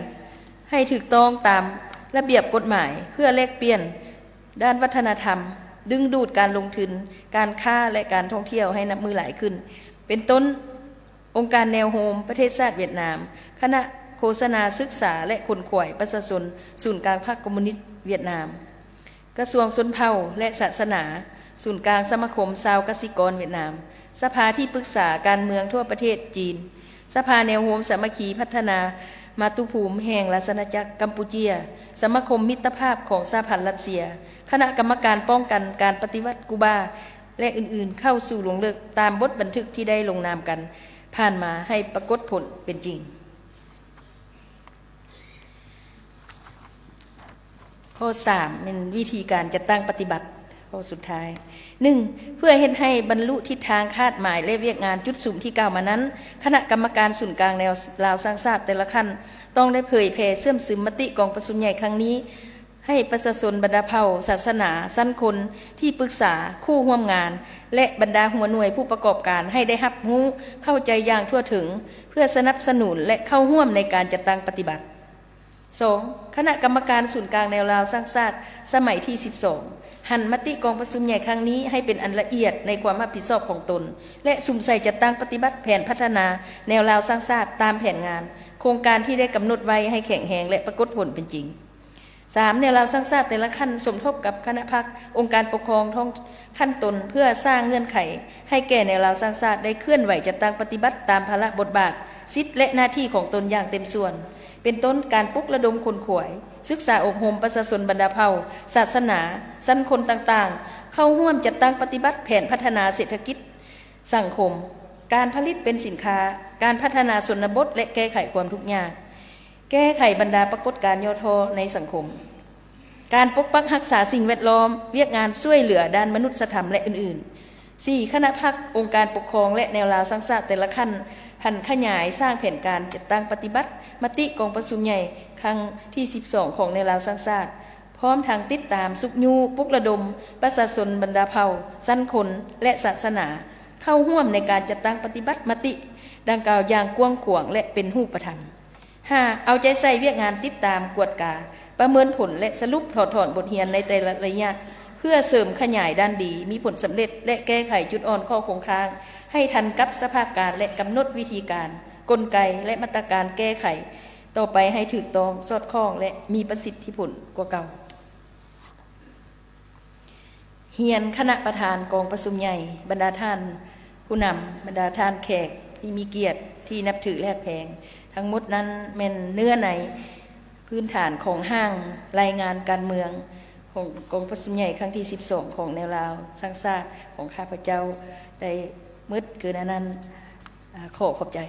ให้ถูกต้องตามระเบียบกฎหมายเพื่อแลกเปลี่ยน ด้านวัฒนธรรมดึงดูดการลงทุนการค้าและการท่องเที่ยวให้นับมือหลายขึ้นเป็นต้นองค์การแนวโฮมประเทศชาติเวียดนามคณะโฆษณาศึกษาและคนข่วยประชาชนศูนย์กลางพรรคคอมมิวนิสต์เวียดนามกระทรวงชนเผ่าและศาสนาศูนย์กลางสมาคมชาวกสิกรเวียดนามสภาที่ปรึกษาการเมืองทั่วประเทศจีนสภาแนวโฮมสามัคคีพัฒนามาตุภูมิแห่งราชอาณาจักรกัมพูเชียสมาคมมิตรภาพของสหพันธ์รัสเซียคณะกรรมการป้องกันการปฏิวัติกูบาและอื่นๆเข้าสู่ลงเลิกตามบทบันทึกที่ได้ลงนามกันผ่านมาให้ปรากฏผลเป็นจริงข้อ3เป็นวิธีการจัดตั้งปฏิบัติข้อสุดท้าย 1. เพื่อเฮ็ดให้บรรลุทิศทางคาดหมายและเวียกงานจุดสูงที่กล่าวมานั้นคณะกรรมการศูนย์กลางแนวลาวสร้างชาติแต่ละขั้นต้องได้เผยแผ่เสื่อมซึมมติกองประชุมใหญ่ครั้งนี้ให้ประชาชนบรรดาเผ่าศาสนาสั้นคนที่ปรึกษาคู่ร่วมงานและบรรดาหัวหน่วยผู้ประกอบการให้ได้รับรู้เข้าใจอย่างทั่วถึงเพื่อสนับสนุนและเข้าร่วมในการจัดตั้งปฏิบัติ 2. คณะกรรมการศูนย์กลางแนวลาวสร้างชาติสมัยที่12หันมติกองประชุมใหญ่ครั้งนี้ให้เป็นอันละเอียดในความรับผิดชอบของตนและสุ่มใส่จัดตั้งปฏิบัติแผนพัฒนาแนวลาวสร้างชาติตามแผนงานโครงการที่ได้กำหนดไว้ให้แข็งแรงและปรากฏผลเป็นจริง 3. แนวลาวสร้างชาติแต่ละขั้นสมทบกับคณะพรรคองค์การปกครองท้องขั้นตนเพื่อสร้างเงื่อนไขให้แก่แนวลาวสร้างชาติได้เคลื่อนไหวจัดตั้งปฏิบัติตามภาระบทบาทสิทธิและหน้าที่ของตนอย่างเต็มส่วนเป็นต้นการปลุกระดมคนขวยศึกษาอบรมประชาชนบรรดาเผ่าศาสนาสั้นคนต่างๆเข้าร่วมจัดตั้งปฏิบัติแผนพัฒนาเศรษฐกิจสังคมการผลิตเป็นสินค้าการพัฒนาชนบทและแก้ไขความทุกข์ยากแก้ไขบรรดาปรากฏการณ์ย่อท้อในสังคมการปกปักรักษาสิ่งแวดล้อมเวียกงานช่วยเหลือด้านมนุษยธรรมและอื่นๆ 4. คณะพรรคองค์การปกครองและแนวลาวสร้างชาติแต่ละขั้นหันขยายสร้างแผนการจัดตั้งปฏิบัติมติกองประชุมใหญ่ครั้งที่12ของแนวลาวสร้างชาติพร้อมทางติดตามสุกยูปลุกระดมประชาชนบรรดาเผ่าสั้นคนและศาสนาเข้าร่วมในการจัดตั้งปฏิบัติมติดังกล่าวอย่างกว้างขวางและเป็นรูปธรรม 5. เอาใจใส่เวียกงานติดตามกวดกาประเมินผลและสรุปถอดถอนบทเรียนในแต่ละระยะเพื่อเสริมขยายด้านดีมีผลสำเร็จและแก้ไขจุดอ่อนข้อคงค้างให้ทันกับสภาพการและกำหนดวิธีการกลไกและมาตรการแก้ไขต่อไปให้ถูกต้องสอดคล้องและมีประสิทธิผลกว่าเก่าเฮียนคณะประธานกองประชุมใหญ่บรรดาท่านผู้นำบรรดาท่านแขกที่มีเกียรติที่นับถือแลกแพงทั้งหมดนั้นเป็นเนื้อในพื้นฐานของห้างรายงานการเมืองของกองประชุมใหญ่ครั้งที่12ของแนวลาวสร้างชาติของข้าพเจ้าได้มืดเกินนั้นขอขอบใจ